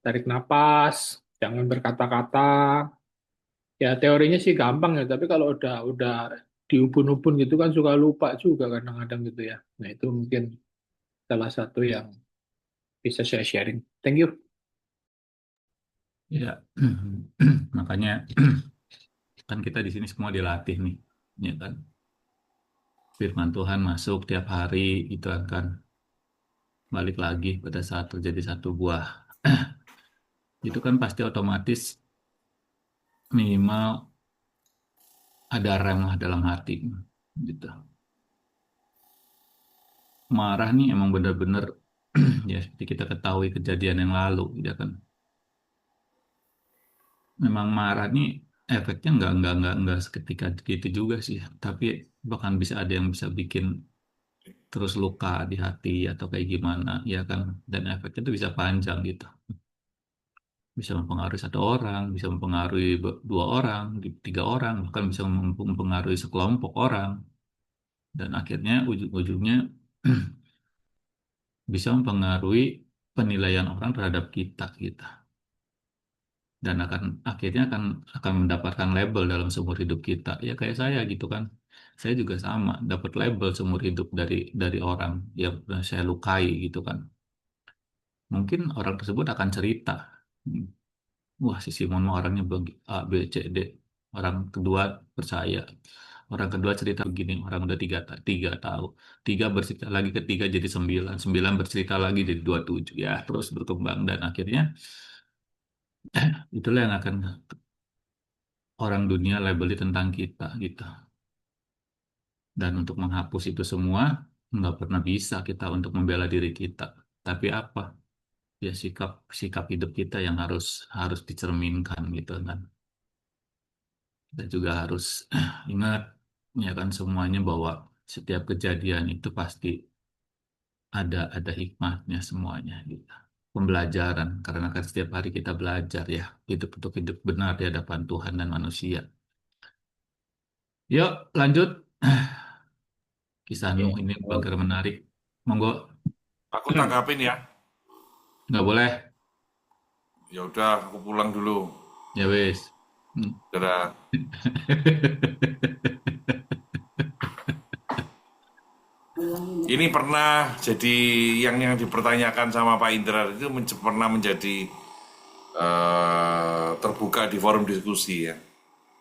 tarik napas, jangan berkata-kata. Ya teorinya sih gampang ya, tapi kalau udah diubun-ubun gitu kan suka lupa juga kadang-kadang gitu ya. Nah itu mungkin salah satu yang bisa saya sharing. Thank you. Ya, makanya kan kita di sini semua dilatih nih, ya kan? Firman Tuhan masuk tiap hari gitu kan, balik lagi pada saat terjadi satu buah, itu kan pasti otomatis minimal ada rem lah dalam hati, gitu. Marah nih emang benar-benar ya seperti kita ketahui kejadian yang lalu, ya kan? Memang marah nih efeknya nggak seketika gitu juga sih, tapi bahkan bisa ada yang bisa bikin terus luka di hati atau kayak gimana ya kan, dan efeknya itu bisa panjang gitu, bisa mempengaruhi satu orang, bisa mempengaruhi dua orang, tiga orang, bahkan bisa mempengaruhi sekelompok orang, dan akhirnya ujung-ujungnya bisa mempengaruhi penilaian orang terhadap kita gitu, dan akhirnya akan mendapatkan label dalam seumur hidup kita ya kayak saya gitu kan. Saya juga sama dapat label seumur hidup dari orang yang pernah saya lukai gitu kan. Mungkin orang tersebut akan cerita, "Hmm, wah si Simon mah orangnya A, B, C, D." Orang kedua percaya. Orang kedua cerita begini, orang udah tiga tahu. Tiga bercerita lagi ketiga jadi sembilan. Sembilan bercerita lagi jadi 27. Ya, terus berkembang. Dan akhirnya itulah yang akan orang dunia labeli tentang kita gitu. Dan untuk menghapus itu semua, nggak pernah bisa kita untuk membela diri kita. Tapi apa? Ya sikap sikap hidup kita yang harus harus dicerminkan gitu kan. Kita juga harus ingat ya kan semuanya bahwa setiap kejadian itu pasti ada hikmahnya semuanya gitu. Pembelajaran karena kan setiap hari kita belajar ya hidup untuk hidup benar di hadapan Tuhan dan manusia. Yuk lanjut, kisah Nuh Oke. ini Oh, bager menarik. Monggo. Aku tanggapin ya. Nggak boleh. Ya udah, aku pulang dulu. Ya wis. Hmm. Dadah. Ini pernah jadi yang dipertanyakan sama Pak Indra itu pernah menjadi terbuka di forum diskusi ya,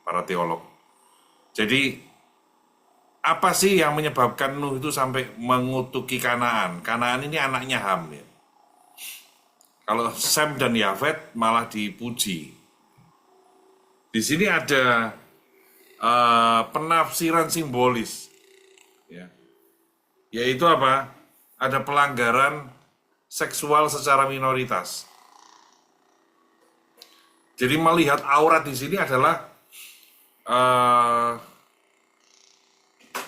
para teolog. Jadi apa sih yang menyebabkan Nuh itu sampai mengutuki Kanaan? Kanaan ini anaknya Ham ya. Kalau Sem dan Yafet malah dipuji. Di sini ada penafsiran simbolis, ya. Yaitu apa? Ada pelanggaran seksual secara minoritas. Jadi melihat aurat di sini adalah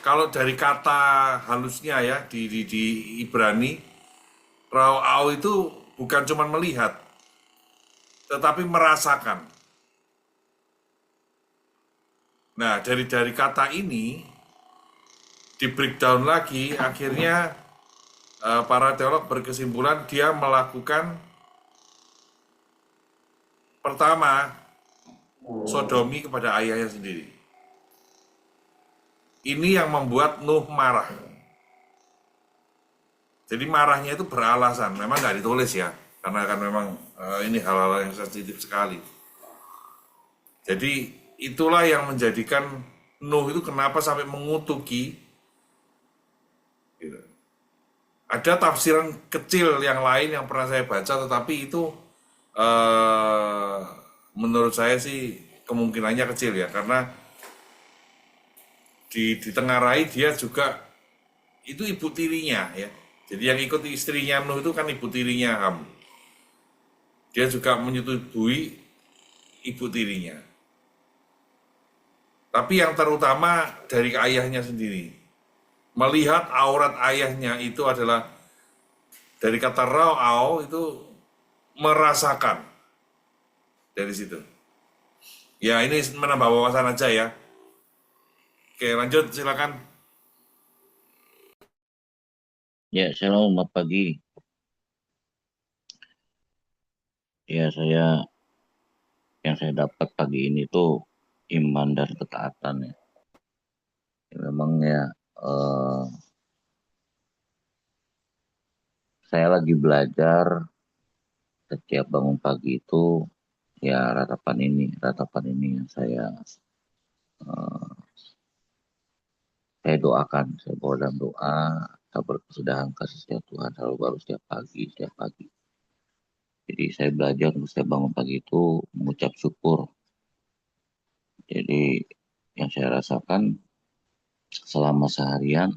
kalau dari kata halusnya ya di Ibrani, ra'au itu bukan cuma melihat, tetapi merasakan. Nah, dari kata ini di breakdown lagi, akhirnya para teolog berkesimpulan dia melakukan pertama sodomi kepada ayahnya sendiri. Ini yang membuat Nuh marah. Jadi marahnya itu beralasan, memang nggak ditulis ya, karena kan memang ini hal-hal yang sensitif sekali. Jadi itulah yang menjadikan Nuh itu kenapa sampai mengutuki. Gitu. Ada tafsiran kecil yang lain yang pernah saya baca, tetapi itu menurut saya sih kemungkinannya kecil ya, karena ditengarai dia juga itu ibu tirinya ya. Jadi yang ikut istrinya Nuh itu kan ibu tirinya Ham. Dia juga menyetujui ibu tirinya. Tapi yang terutama dari ayahnya sendiri. Melihat aurat ayahnya itu adalah dari kata ra'au itu merasakan dari situ. Ya ini menambah wawasan aja ya. Oke lanjut silakan. Ya, selamat pagi. Ya, yang saya dapat pagi ini tuh iman dan ketaatan ya. Memang ya, saya lagi belajar setiap bangun pagi itu ya ratapan ini yang saya doakan, saya bawa dalam doa, sabar kesudahan kasih setiap Tuhan selalu baru setiap pagi. Jadi saya belajar untuk setiap bangun pagi itu mengucap syukur. Jadi yang saya rasakan selama seharian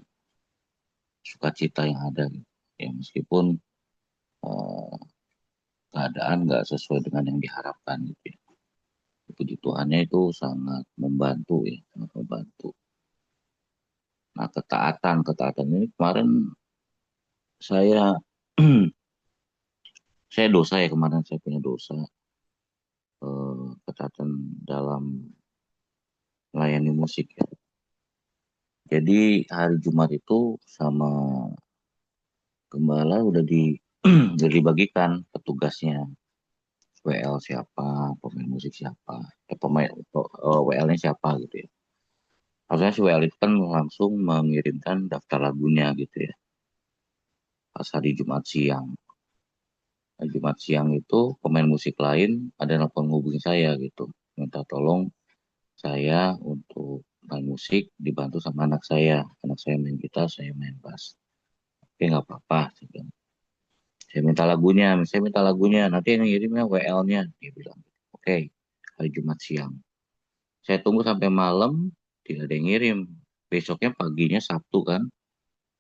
sukacita yang ada, ya meskipun keadaan nggak sesuai dengan yang diharapkan gitu ya. Puji Tuhannya itu sangat membantu ya, sangat membantu. Nah ketaatan ini kemarin saya saya dosa ya, kemarin saya punya dosa ketaatan dalam melayani musik ya. Jadi hari Jumat itu sama gembala udah udah dibagikan petugasnya. WL siapa, pemain musik siapa, WL-nya siapa gitu ya. Harusnya si WL itu kan langsung mengirimkan daftar lagunya gitu ya. Pas hari Jumat siang. Nah, Jumat siang itu pemain musik lain ada nelfon hubungi saya gitu. Minta tolong saya untuk main musik dibantu sama anak saya. Anak saya main gitar, saya main bass. Oke nggak apa-apa. Saya minta lagunya. Nanti yang ngirimnya WL-nya. Dia bilang, oke, hari Jumat siang. Saya tunggu sampai malam, tidak ada yang ngirim. Besoknya paginya Sabtu kan.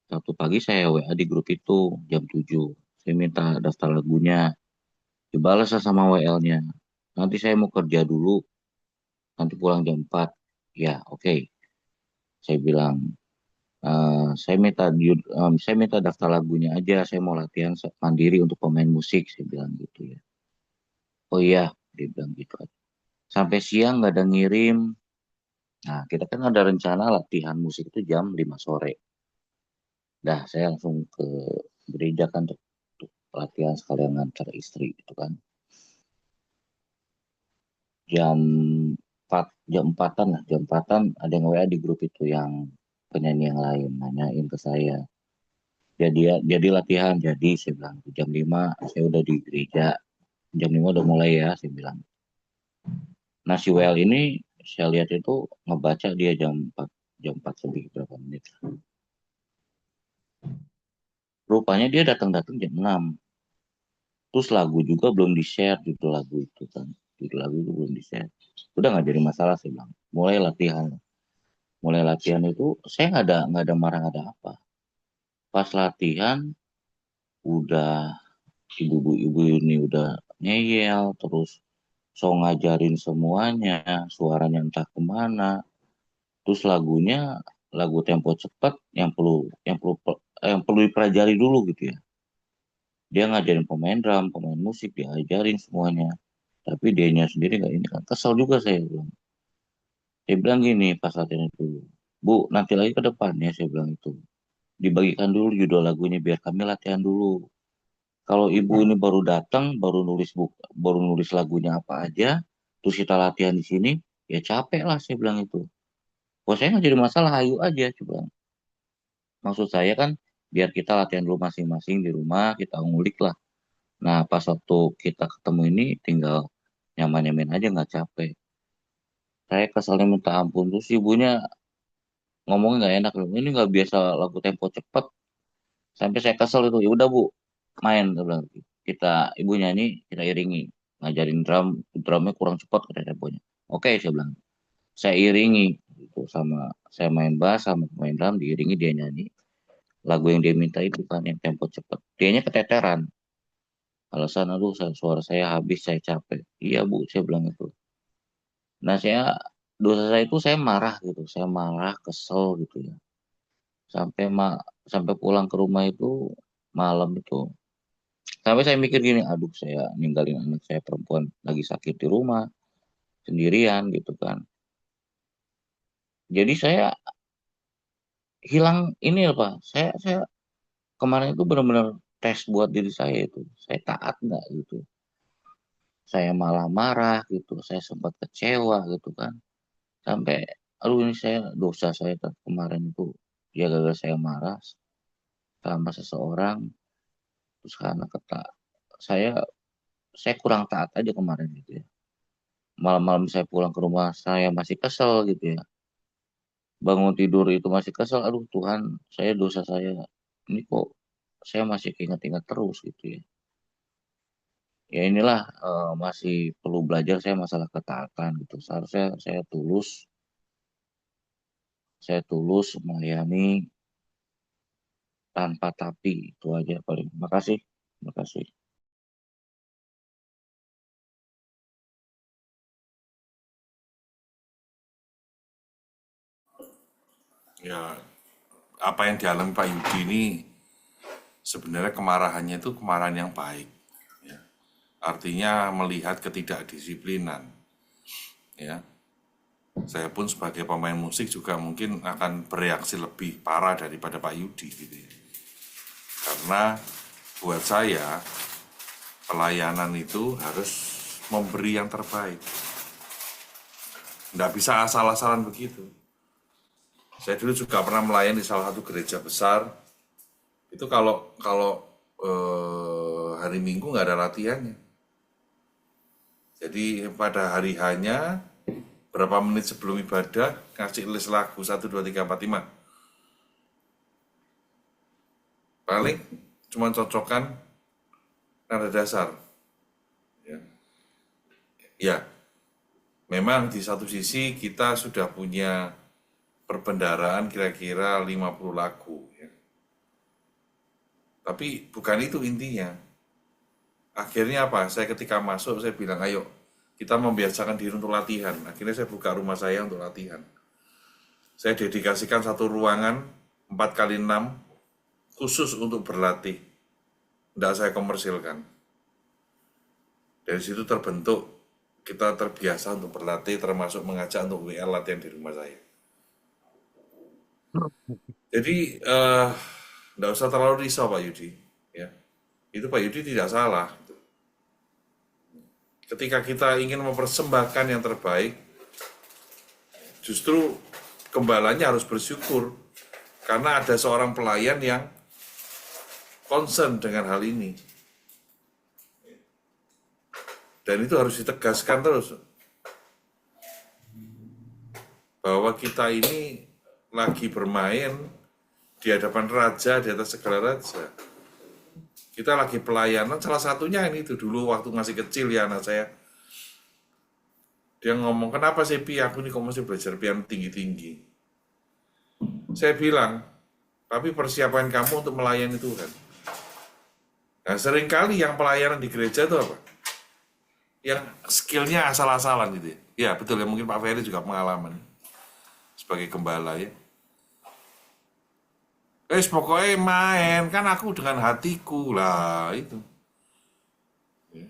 Sabtu pagi saya WA di grup itu jam 7. Saya minta daftar lagunya. Dibalas sama WL-nya. Nanti saya mau kerja dulu. Nanti pulang jam 4. Ya, oke. Saya bilang, saya minta daftar lagunya aja. Saya mau latihan mandiri untuk pemain musik. Saya bilang gitu ya. Oh iya, dia bilang gitu aja. Sampai siang nggak ada ngirim. Nah, kita kan ada rencana latihan musik itu jam 5 sore. Dah saya langsung ke gereja kan untuk latihan sekalian ngantar istri gitu kan. Jam 4, jam 4-an lah, jam 4-an ada yang WA di grup itu yang penyanyi yang lain nanyain ke saya. Jadi latihan, jadi saya bilang jam 5 saya udah di gereja, jam 5 udah mulai ya, saya bilang. Nah si WL ini saya lihat itu ngebaca dia jam 4 lebih berapa menit. Rupanya dia datang-datang jam 6. Terus lagu juga belum di-share gitu lagu itu kan. Jadi lagu itu belum di-share. Udah nggak jadi masalah saya bilang. Mulai latihan. Mulai latihan itu saya nggak ada marah nggak ada apa. Pas latihan udah ibu-ibu ini udah ngeyel terus so ngajarin semuanya suaranya entah kemana. Terus lagu tempo cepat yang perlu dipelajari dulu gitu ya. Dia ngajarin pemain drum, pemain musik, dia ajarin semuanya. Tapi dianya sendiri nggak ini kan. Kesel juga saya bilang. Saya bilang gini pas latihan itu. Bu, nanti lagi ke depannya saya bilang itu. Dibagikan dulu judul lagunya biar kami latihan dulu. Kalau ibu ini baru datang, baru nulis lagunya apa aja, terus kita latihan di sini, ya capek lah saya bilang itu. Kalau saya nggak jadi masalah, ayo aja, coba. Maksud saya kan, biar kita latihan dulu masing-masing di rumah, kita ngulik lah. Nah, pas waktu kita ketemu ini, tinggal nyaman-nyaman aja, nggak capek. Saya keselnya minta ampun, terus ibunya ngomongnya nggak enak. Ini nggak biasa lagu tempo cepat. Sampai saya kesel itu, ya udah bu, main. Dia bilang, kita ibu nyanyi, kita iringi. Ngajarin drumnya kurang cepat kata temponya. Oke, saya bilang. Saya iringi itu sama saya main bass sama main drum diiringi dia nyanyi. Lagu yang dia minta itu kan yang tempo cepat. Dianya keteteran. Alasan aduh suara saya habis saya capek. Iya bu saya bilang itu. Nah dosa saya itu saya marah gitu. Saya marah kesel gitu ya. Sampai sampai pulang ke rumah itu malam itu. Sampai saya mikir gini, aduh saya ninggalin anak saya perempuan lagi sakit di rumah sendirian gitu kan. Jadi saya hilang ini apa? Saya kemarin itu benar-benar tes buat diri saya itu. Saya taat nggak gitu. Saya malah marah gitu. Saya sempat kecewa gitu kan. Sampai, aduh ini saya dosa saya kemarin itu. Ya gara-gara saya marah sama seseorang. Terus karena saya saya kurang taat aja kemarin gitu ya. Malam-malam saya pulang ke rumah saya masih kesel gitu ya. Bangun tidur itu masih kesel. Aduh Tuhan, dosa saya. Ini kok saya masih ingat-ingat terus gitu ya. Ya inilah masih perlu belajar saya masalah ketaatan gitu. Seharusnya saya tulus melayani tanpa tapi itu aja paling. Makasih, makasih. Ya, apa yang dialami Pak Yudi ini sebenarnya kemarahannya itu kemarahan yang baik. Ya. Artinya melihat ketidakdisiplinan. Ya, saya pun sebagai pemain musik juga mungkin akan bereaksi lebih parah daripada Pak Yudi gitu ya. Karena buat saya pelayanan itu harus memberi yang terbaik. Nggak bisa asal-asalan begitu. Saya dulu juga pernah melayani di salah satu gereja besar. Itu kalau hari Minggu nggak ada latihannya. Jadi pada hari hanya berapa menit sebelum ibadah ngasih list lagu 1, 2, 3, 4, 5. Paling cuma cocokan nada dasar. Ya, memang di satu sisi kita sudah punya perbendaharaan kira-kira 50 lagu. Ya. Tapi bukan itu intinya. Akhirnya apa? Saya ketika masuk, saya bilang, ayo kita membiasakan diri untuk latihan. Akhirnya saya buka rumah saya untuk latihan. Saya dedikasikan satu ruangan 4x6 khusus untuk berlatih. Tidak saya komersilkan. Dari situ terbentuk, kita terbiasa untuk berlatih, termasuk mengajak untuk WL latihan di rumah saya. Jadi Nggak usah terlalu risau Pak Yudi. Ya, itu Pak Yudi tidak salah. Ketika kita ingin mempersembahkan yang terbaik, justru gembalanya harus bersyukur karena ada seorang pelayan yang concern dengan hal ini. Dan itu harus ditegaskan terus bahwa kita ini lagi bermain di hadapan raja, di atas segala raja. Kita lagi pelayanan, salah satunya ini itu dulu waktu masih kecil ya anak saya. Dia ngomong, kenapa sih Pi, aku ini kok masih belajar piano tinggi-tinggi. Saya bilang, tapi persiapan kamu untuk melayani Tuhan. Nah seringkali yang pelayanan di gereja itu apa? Yang skillnya asal-asalan gitu ya. Ya betul ya, mungkin Pak Ferry juga pengalaman sebagai gembala ya. Pokoknya main, kan aku dengan hatiku lah itu. Ya.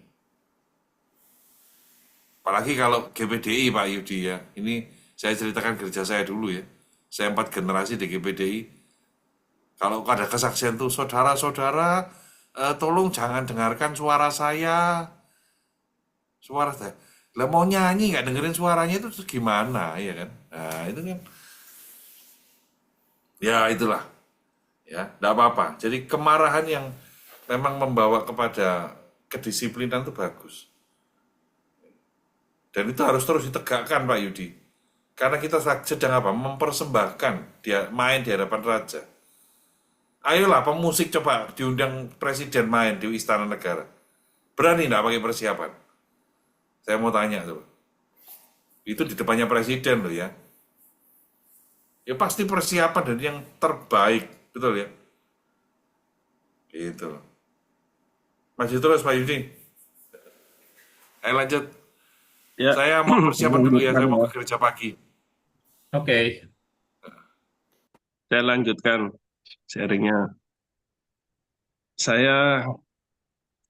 Apalagi kalau GPDI Pak Yudi ya, ini saya ceritakan gereja saya dulu ya. Saya 4 generasi di GPDI. Kalau ada kesaksian tuh, saudara-saudara, tolong jangan dengarkan suara saya. Suara saya. Lah mau nyanyi nggak dengerin suaranya itu terus gimana ya kan? Nah itu kan. Ya itulah. Ya, enggak apa-apa. Jadi kemarahan yang memang membawa kepada kedisiplinan itu bagus. Dan itu harus terus ditegakkan Pak Yudi. Karena kita sedang apa? Mempersembahkan dia main di hadapan raja. Ayolah pemusik coba diundang presiden main di Istana Negara. Berani enggak pakai persiapan? Saya mau tanya tuh. Itu di depannya presiden loh ya. Ya pasti persiapan dan yang terbaik. Betul ya? Gitu. Masih terus Pak Yudi. Ayo lanjut. Ya, Saya mau persiapan dulu ya, lanjutkan saya mau ya. ke gereja pagi. Oke. Saya lanjutkan sharingnya. Saya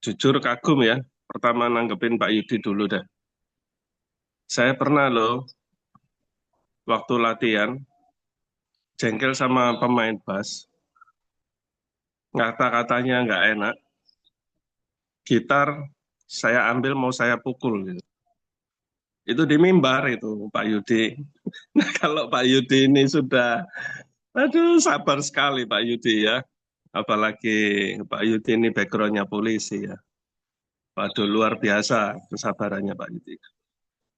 jujur kagum ya. Pertama nanggepin Pak Yudi dulu dah. Saya pernah loh, waktu latihan, jengkel sama pemain bass. Kata-katanya nggak enak. Gitar saya ambil mau saya pukul gitu. Itu di mimbar itu Pak Yudi. Nah, kalau Pak Yudi ini sudah, aduh sabar sekali Pak Yudi ya. Apalagi Pak Yudi ini backgroundnya polisi ya. Waduh luar biasa kesabarannya Pak Yudi.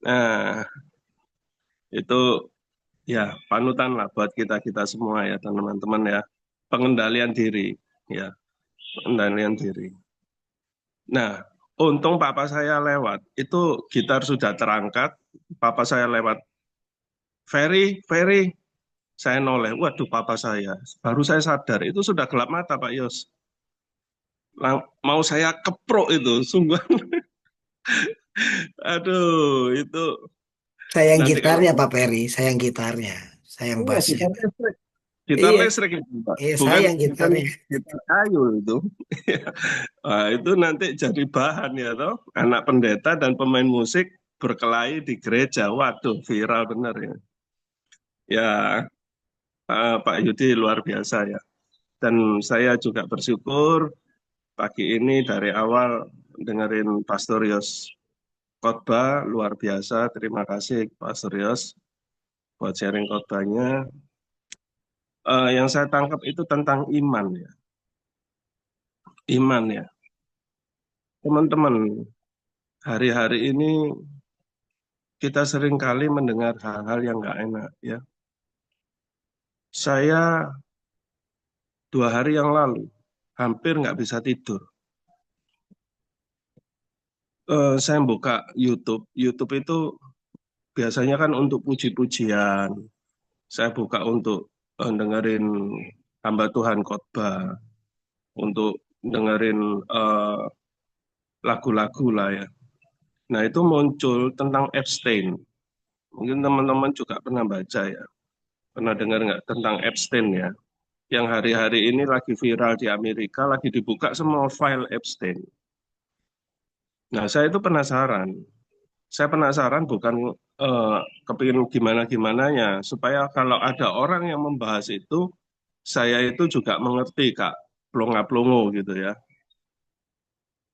Nah itu ya panutan lah buat kita-kita semua ya teman-teman ya. Pengendalian diri ya, pengendalian diri. Nah, untung papa saya lewat. Itu gitar sudah terangkat, papa saya lewat. Ferry, Ferry, saya noleh. Waduh, papa saya. Baru saya sadar, itu sudah gelap mata, Pak Yos. Mau saya keprok itu, sungguh. Aduh, itu Sayang nanti kalau gitarnya Pak Peri, sayang gitarnya, sayang iya, bassnya. gitar Iya, listrik itu, Pak. iya Bukan sayang bukan gitarnya. gitar kayu itu. Nah, itu nanti jadi bahan ya toh. Anak pendeta dan pemain musik berkelahi di gereja. Waduh, viral benar ya. Ya, Pak Yudi luar biasa ya. Dan saya juga bersyukur pagi ini dari awal dengerin Pastor Yos khotbah luar biasa. Terima kasih Pastor Yos buat sharing khotbahnya. Yang saya tangkap itu tentang iman ya. Iman ya. Teman-teman, hari-hari ini kita sering kali mendengar hal-hal yang nggak enak ya. Saya 2 hari yang lalu hampir nggak bisa tidur. Saya buka YouTube. YouTube itu biasanya kan untuk puji-pujian. Saya buka untuk dengerin hamba Tuhan khotbah, untuk dengerin lagu-lagu lah ya. Nah itu muncul tentang Epstein. Mungkin teman-teman juga pernah baca ya. Pernah dengar nggak tentang Epstein ya? Yang hari-hari ini lagi viral di Amerika, lagi dibuka semua file Epstein. Nah saya itu penasaran. Saya penasaran bukan kepingin gimana-gimananya, supaya kalau ada orang yang membahas itu, saya itu juga mengerti Kak, plonga-plongo gitu ya.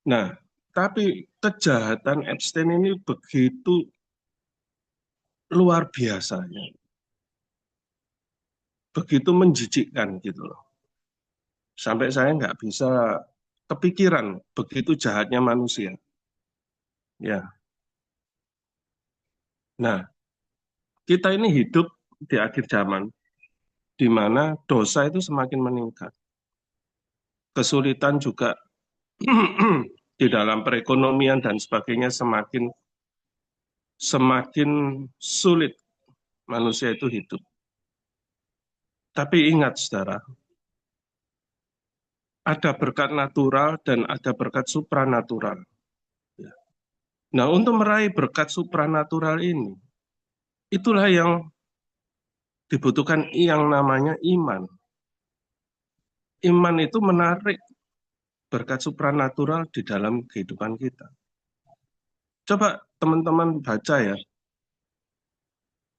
Nah, tapi kejahatan Epstein ini begitu luar biasanya, begitu menjijikkan gitu loh. Sampai saya nggak bisa kepikiran begitu jahatnya manusia. Ya, nah kita ini hidup di akhir zaman, di mana dosa itu semakin meningkat. Kesulitan juga di dalam perekonomian dan sebagainya semakin sulit manusia itu hidup. Tapi ingat saudara, ada berkat natural dan ada berkat supranatural. Nah, untuk meraih berkat supranatural ini, itulah yang dibutuhkan yang namanya iman. Iman itu menarik berkat supranatural di dalam kehidupan kita. Coba teman-teman baca ya,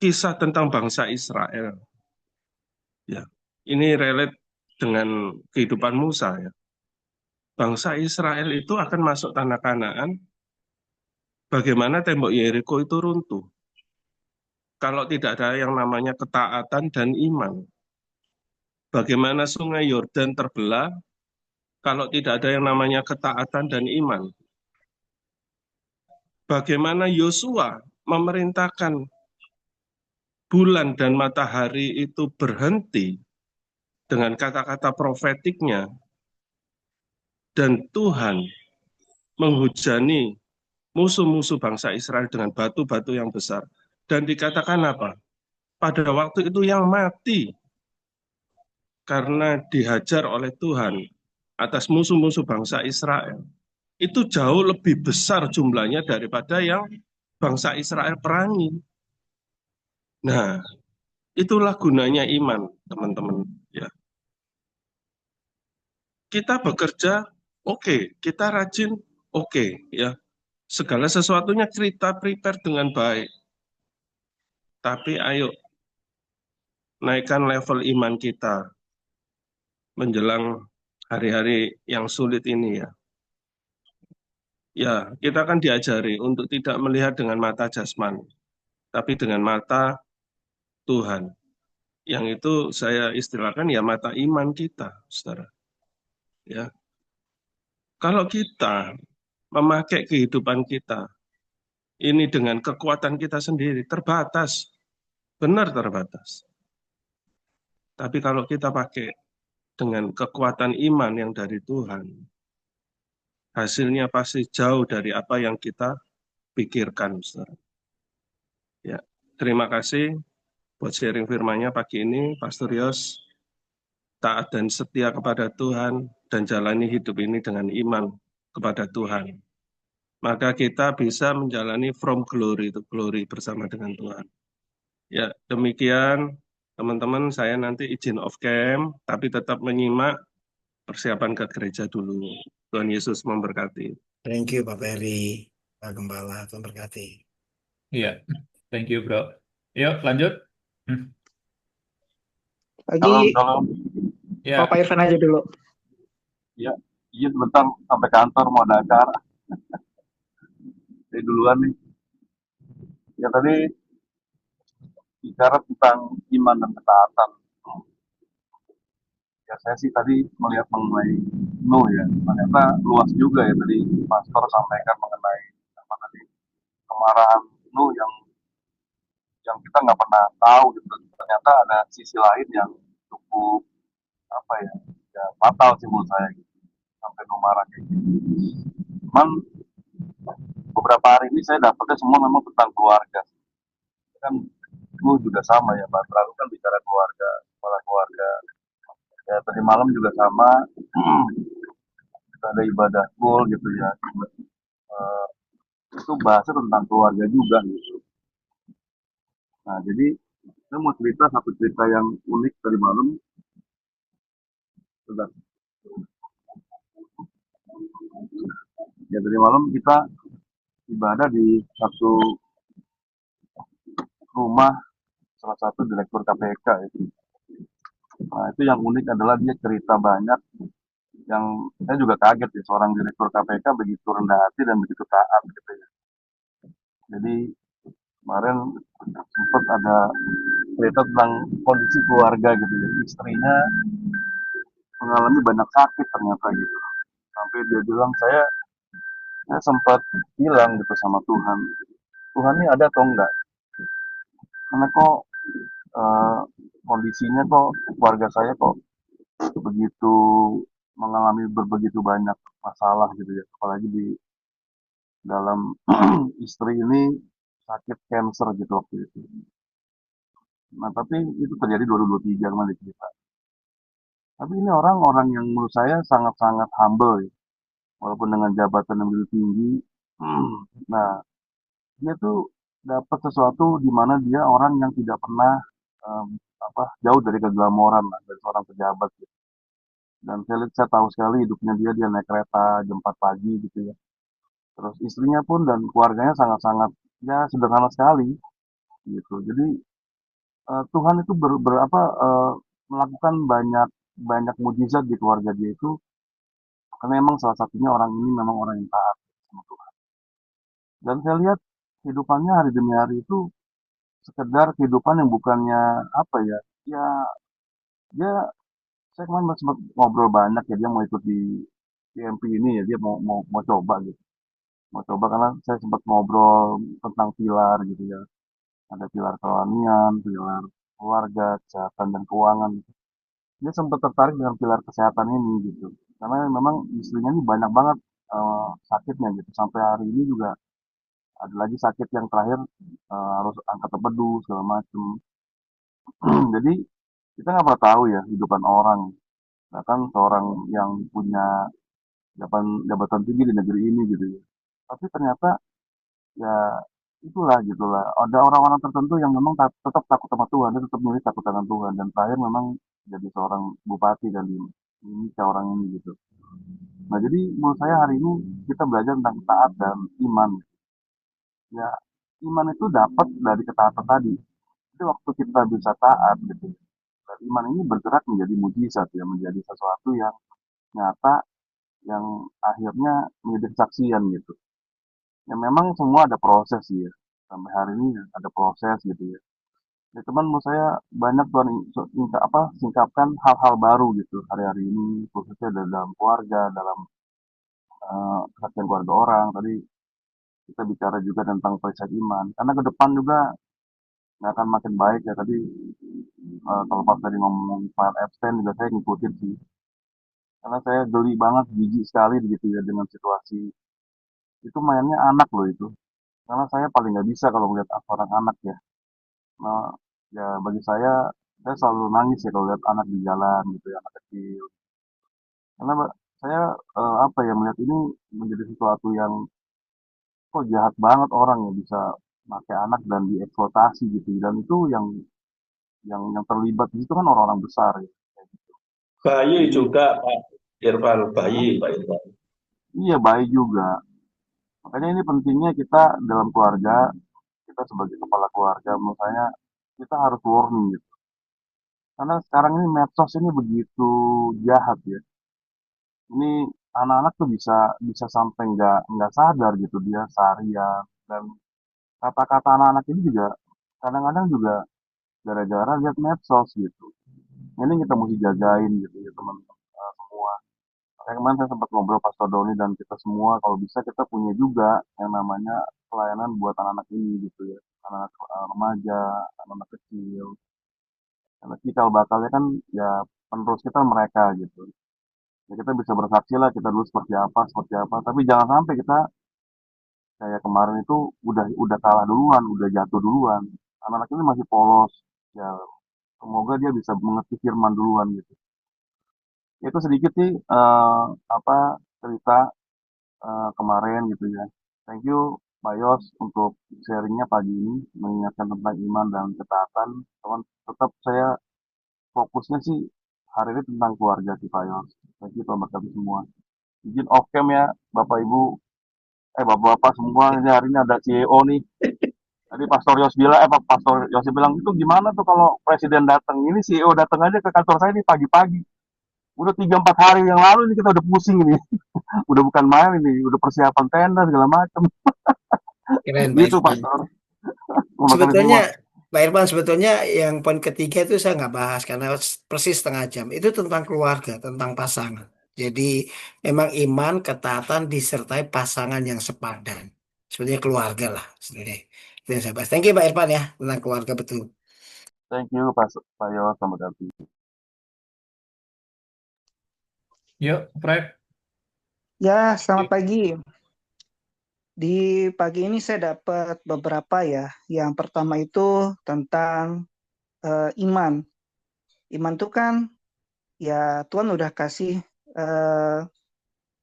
kisah tentang bangsa Israel. Ya, ini relate dengan kehidupan Musa ya. Bangsa Israel itu akan masuk tanah Kanaan, bagaimana tembok Yeriko itu runtuh. Kalau tidak ada yang namanya ketaatan dan iman. Bagaimana sungai Yordan terbelah, kalau tidak ada yang namanya ketaatan dan iman. Bagaimana Yosua memerintahkan bulan dan matahari itu berhenti dengan kata-kata profetiknya, dan Tuhan menghujani musuh-musuh bangsa Israel dengan batu-batu yang besar. Dan dikatakan apa? Pada waktu itu yang mati karena dihajar oleh Tuhan atas musuh-musuh bangsa Israel, itu jauh lebih besar jumlahnya daripada yang bangsa Israel perangi. Nah, itulah gunanya iman, teman-teman. Ya, kita bekerja, oke. Kita rajin, oke. Ya, segala sesuatunya kita prepare dengan baik. Tapi ayo naikkan level iman kita menjelang hari-hari yang sulit ini ya. Ya, kita akan diajari untuk tidak melihat dengan mata jasmani, tapi dengan mata Tuhan. Yang itu saya istilahkan ya mata iman kita, saudara. Ya, kalau kita memakai kehidupan kita ini dengan kekuatan kita sendiri, terbatas, benar terbatas. Tapi kalau kita pakai dengan kekuatan iman yang dari Tuhan, hasilnya pasti jauh dari apa yang kita pikirkan, saudara. Ya, terima kasih buat sharing firman-Nya pagi ini, Pastor Yos. Taat dan setia kepada Tuhan dan jalani hidup ini dengan iman kepada Tuhan. Maka kita bisa menjalani from glory to glory bersama dengan Tuhan. Ya, demikian teman-teman, saya nanti izin off cam, tapi tetap menyimak persiapan ke gereja dulu. Tuhan Yesus memberkati. Thank you Pak Peri, Pak Gembala, Tuhan berkati. Iya, thank you bro. Yuk lanjut. Pagi, Kalau Ya, Pak Irfan aja dulu. ya, iya sebentar sampai kantor mau ada acara. Jadi duluan nih. Ya tadi bicara tentang iman dan ketaatan. Ya saya sih tadi melihat mengenai Nuh ya. Ternyata luas juga ya tadi pastor sampaikan mengenai apa tadi kemarahan Nuh yang kita nggak pernah tahu gitu. Ternyata ada sisi lain yang cukup apa ya, ya fatal sih menurut saya gitu. Sampai Nuh marah kayak gitu. Cuman beberapa hari ini saya dapetnya semua memang tentang keluarga. Kan lu juga sama ya, Pak. Lalu kan bicara keluarga, kepala keluarga. Ya tadi malam juga sama. Kita ada ibadah full gitu ya. Eh, itu bahasa tentang keluarga juga gitu. Nah jadi saya mau cerita satu cerita yang unik tadi malam. Sudah. Ya tadi malam kita ibadah di satu rumah salah satu direktur KPK itu. Nah, itu yang unik adalah dia cerita banyak yang saya juga kaget ya, seorang direktur KPK begitu rendah hati dan begitu taat gitu ya. Jadi kemarin sempat ada cerita tentang kondisi keluarga gitu ya. Istrinya mengalami banyak sakit ternyata gitu. Sampai dia bilang saya sempat bilang gitu sama Tuhan, Tuhan ini ada atau enggak? Karena kok eh, kondisinya kok keluarga saya kok begitu mengalami berbegitu banyak masalah gitu ya. Apalagi di dalam istri ini sakit cancer gitu waktu itu. Nah, tapi itu terjadi 2023 kemarin cerita. Tapi ini orang-orang yang menurut saya sangat-sangat humble ya. Walaupun dengan jabatan yang begitu tinggi. Nah, dia tuh dapat sesuatu di mana dia orang yang tidak pernah em, jauh dari keglamoran lah, dari seorang pejabat gitu. Dan saya tahu sekali hidupnya dia naik kereta jam 4 pagi gitu ya. Terus istrinya pun dan keluarganya sangat-sangat ya sederhana sekali gitu. Jadi Tuhan itu melakukan banyak banyak mujizat di keluarga dia itu karena memang salah satunya orang ini memang orang yang taat sama Tuhan. Dan saya lihat kehidupannya hari demi hari itu sekedar kehidupan yang bukannya apa ya, ya dia saya kemarin sempat ngobrol banyak ya dia mau ikut di PMP ini ya dia mau coba gitu. Mau coba karena saya sempat ngobrol tentang pilar gitu ya. Ada pilar kerohanian, pilar keluarga, kesehatan dan keuangan. Dia sempat tertarik dengan pilar kesehatan ini gitu. Karena memang istrinya ini banyak banget sakitnya gitu. Sampai hari ini juga ada lagi sakit yang terakhir harus angkat empedu segala macam. Jadi kita nggak pernah tahu ya kehidupan orang. Bahkan seorang yang punya jabatan tinggi di negeri ini gitu ya. Tapi ternyata ya itulah gitulah. Ada orang-orang tertentu yang memang tetap takut sama Tuhan, dia tetap milih takut dengan Tuhan dan terakhir memang jadi seorang bupati dan di ini orang ini gitu. Nah, jadi menurut saya hari ini kita belajar tentang taat dan iman. Ya, iman itu dapat dari ketaatan tadi. Jadi waktu kita bisa taat gitu, dan iman ini bergerak menjadi mujizat ya, menjadi sesuatu yang nyata, yang akhirnya menjadi kesaksian gitu. Ya memang semua ada proses sih ya. Sampai hari ini ada proses gitu ya. Ya cuman menurut saya banyak Tuhan singkapkan hal-hal baru gitu hari-hari ini khususnya dalam keluarga, dalam kesaksian keluarga orang. Tadi kita bicara juga tentang perisai iman. Karena ke depan juga nggak akan makin baik ya. Tadi kalau pas tadi ngomong file abstain juga saya ngikutin sih. Karena saya geli banget, jijik sekali gitu ya dengan situasi. Itu mainnya anak loh itu. Karena saya paling nggak bisa kalau melihat seorang anak ya. Nah, ya bagi saya selalu nangis ya kalau lihat anak di jalan gitu ya, anak kecil. Karena saya melihat ini menjadi sesuatu yang kok jahat banget orang yang bisa pakai anak dan dieksploitasi gitu. Dan itu yang terlibat di situ kan orang-orang besar ya. Kayak gitu. Bayi Jadi, juga, Pak Irfan, bayi, apa? Pak Irfan. Iya baik juga. Makanya ini pentingnya kita dalam keluarga, kita sebagai kepala keluarga, menurut saya kita harus warning gitu. Karena sekarang ini medsos ini begitu jahat ya. Ini anak-anak tuh bisa bisa sampai nggak sadar gitu dia seharian dan kata-kata anak-anak ini juga kadang-kadang juga gara-gara lihat medsos gitu. Ini kita mesti jagain gitu ya teman semua. Kayak kemarin saya sempat ngobrol Pastor Doni dan kita semua kalau bisa kita punya juga yang namanya pelayanan buat anak-anak ini gitu ya. Anak remaja, anak-anak kecil. Karena cikal bakalnya kan ya penerus kita mereka gitu. Ya kita bisa bersaksi lah kita dulu seperti apa. Tapi jangan sampai kita kayak kemarin itu udah kalah duluan, udah jatuh duluan. Anak-anak ini masih polos. Ya semoga dia bisa mengerti firman duluan gitu. Itu sedikit sih cerita kemarin gitu ya. Thank you Pak Yos untuk sharingnya pagi ini mengingatkan tentang iman dan ketaatan. Teman tetap saya fokusnya sih hari ini tentang keluarga sih Pak Yos. Thank you Tuhan berkati semua. Izin off cam ya Bapak Ibu, Bapak-bapak semua ini hari ini ada CEO nih. Tadi Pastor Yos bilang, Pastor Yos bilang itu gimana tuh kalau presiden datang? Ini CEO datang aja ke kantor saya nih pagi-pagi. Udah 3-4 hari yang lalu ini kita udah pusing ini. Udah bukan main ini, udah persiapan tenda segala macam. Keren Pak Gitu Irfan. Pastor. Terima kasih Sebetulnya semua. Pak Irfan, sebetulnya yang poin ketiga itu saya nggak bahas karena persis setengah jam. Itu tentang keluarga, tentang pasangan. Jadi memang iman, ketaatan disertai pasangan yang sepadan. Sebenarnya keluarga lah. Sebenarnya. Itu yang saya bahas. Thank you Pak Irfan ya, tentang keluarga betul. Thank you Pak Yos, selamat datang. Yuk, Fred. Ya, selamat pagi. Di pagi ini saya dapat beberapa ya. Yang pertama itu tentang iman. Iman itu kan ya Tuhan udah kasih eh,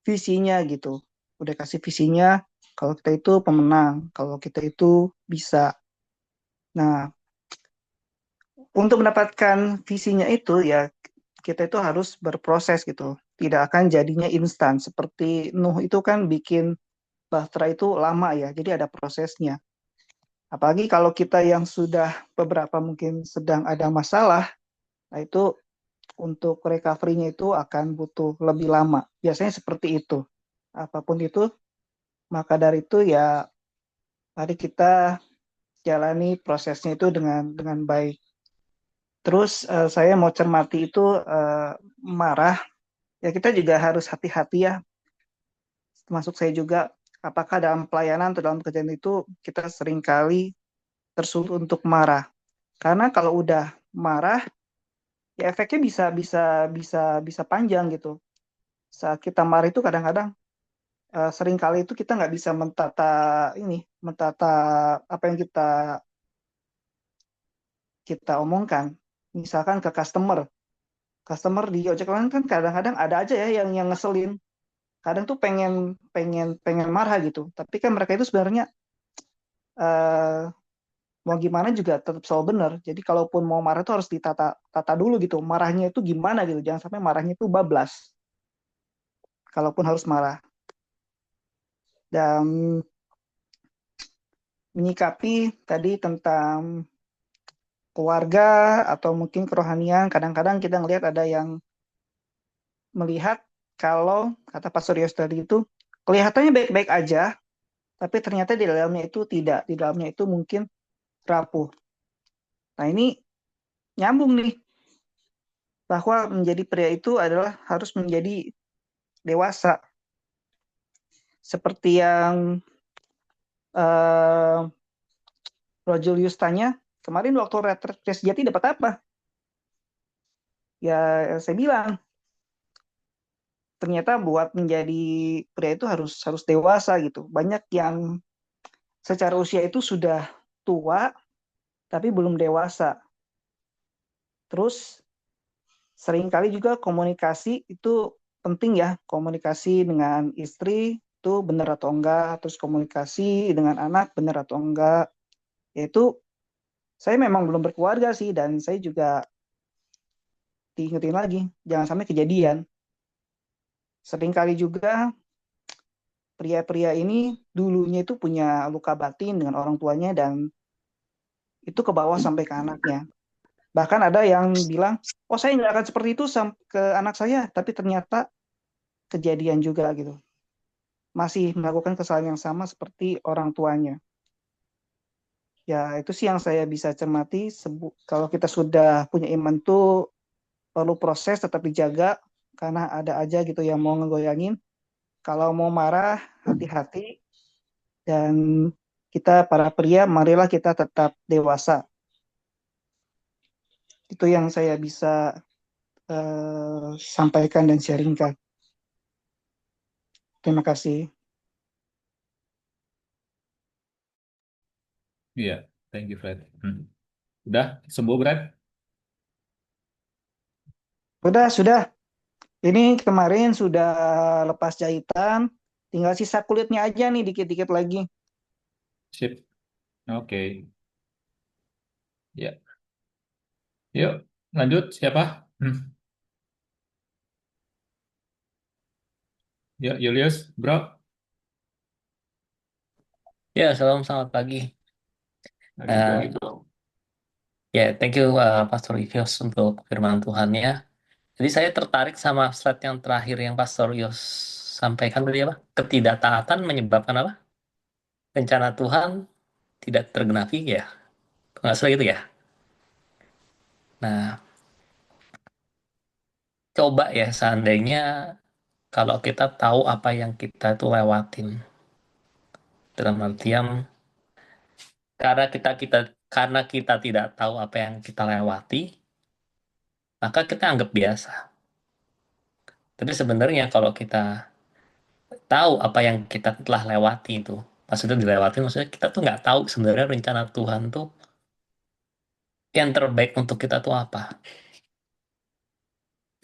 visinya gitu. Udah kasih visinya kalau kita itu pemenang, kalau kita itu bisa. Nah, untuk mendapatkan visinya itu ya kita itu harus berproses gitu. Tidak akan jadinya instan. Seperti Nuh itu kan bikin bahtera itu lama ya, jadi ada prosesnya. Apalagi kalau kita yang sudah beberapa mungkin sedang ada masalah, nah itu untuk recovery-nya itu akan butuh lebih lama. Biasanya seperti itu. Apapun itu, maka dari itu ya mari kita jalani prosesnya itu dengan baik. Terus saya mau cermati itu marah, ya kita juga harus hati-hati ya, termasuk saya juga, apakah dalam pelayanan atau dalam kerjaan itu kita seringkali tersulut untuk marah. Karena kalau udah marah, ya efeknya bisa panjang gitu. Saat kita marah itu kadang-kadang seringkali itu kita nggak bisa mentata apa yang kita kita omongkan. Misalkan ke customer di ojek online kan kadang-kadang ada aja ya yang ngeselin. Kadang tuh pengen pengen pengen marah gitu. Tapi kan mereka itu sebenarnya eh, mau gimana juga tetap selalu benar. Jadi kalaupun mau marah itu harus ditata dulu gitu. Marahnya itu gimana gitu. Jangan sampai marahnya itu bablas. Kalaupun harus marah. Dan menyikapi tadi tentang keluarga atau mungkin kerohanian, kadang-kadang kita ngelihat ada yang melihat kalau kata Pak Suryo tadi itu kelihatannya baik-baik aja, tapi ternyata di dalamnya itu tidak, di dalamnya itu mungkin rapuh. Nah ini nyambung nih, bahwa menjadi pria itu adalah harus menjadi dewasa. Seperti yang eh, Julius tanya, kemarin waktu retret Sejati dapat apa? Ya saya bilang, ternyata buat menjadi pria itu harus harus dewasa gitu. Banyak yang secara usia itu sudah tua, tapi belum dewasa. Terus seringkali juga komunikasi itu penting ya, komunikasi dengan istri itu benar atau enggak, terus komunikasi dengan anak benar atau enggak. Yaitu saya memang belum berkeluarga sih, dan saya juga diingetin lagi, jangan sampai kejadian. Seringkali juga pria-pria ini dulunya itu punya luka batin dengan orang tuanya dan itu ke bawah sampai ke anaknya. Bahkan ada yang bilang, oh saya nggak akan seperti itu ke anak saya, tapi ternyata kejadian juga gitu. Masih melakukan kesalahan yang sama seperti orang tuanya. Ya itu sih yang saya bisa cermati. Kalau kita sudah punya iman tuh perlu proses tetap dijaga karena ada aja gitu yang mau ngegoyangin. Kalau mau marah, hati-hati dan kita para pria marilah kita tetap dewasa. Itu yang saya bisa sampaikan dan sharingkan. Terima kasih. Iya, thank you, Fred. Udah, sembuh, Fred? Sudah. Ini kemarin sudah lepas jahitan, tinggal sisa kulitnya aja nih dikit-dikit lagi. Sip. Oke. Ya. Yuk, lanjut. Siapa? Yuk, Julius, bro. Ya, selamat pagi. gitu. Ya, thank you Pastor Yos untuk firman Tuhannya. Jadi saya tertarik sama slide yang terakhir yang Pastor Yos sampaikan tadi apa? Ketidaktaatan menyebabkan apa? Rencana Tuhan tidak tergenapi ya. Nggak salah gitu ya. Nah, coba ya seandainya kalau kita tahu apa yang kita tuh lewatin. Dalam artian karena kita tidak tahu apa yang kita lewati, maka kita anggap biasa. Tapi sebenarnya kalau kita tahu apa yang kita telah lewati itu, maksudnya dilewati, maksudnya kita tuh nggak tahu sebenarnya rencana Tuhan tuh yang terbaik untuk kita tuh apa.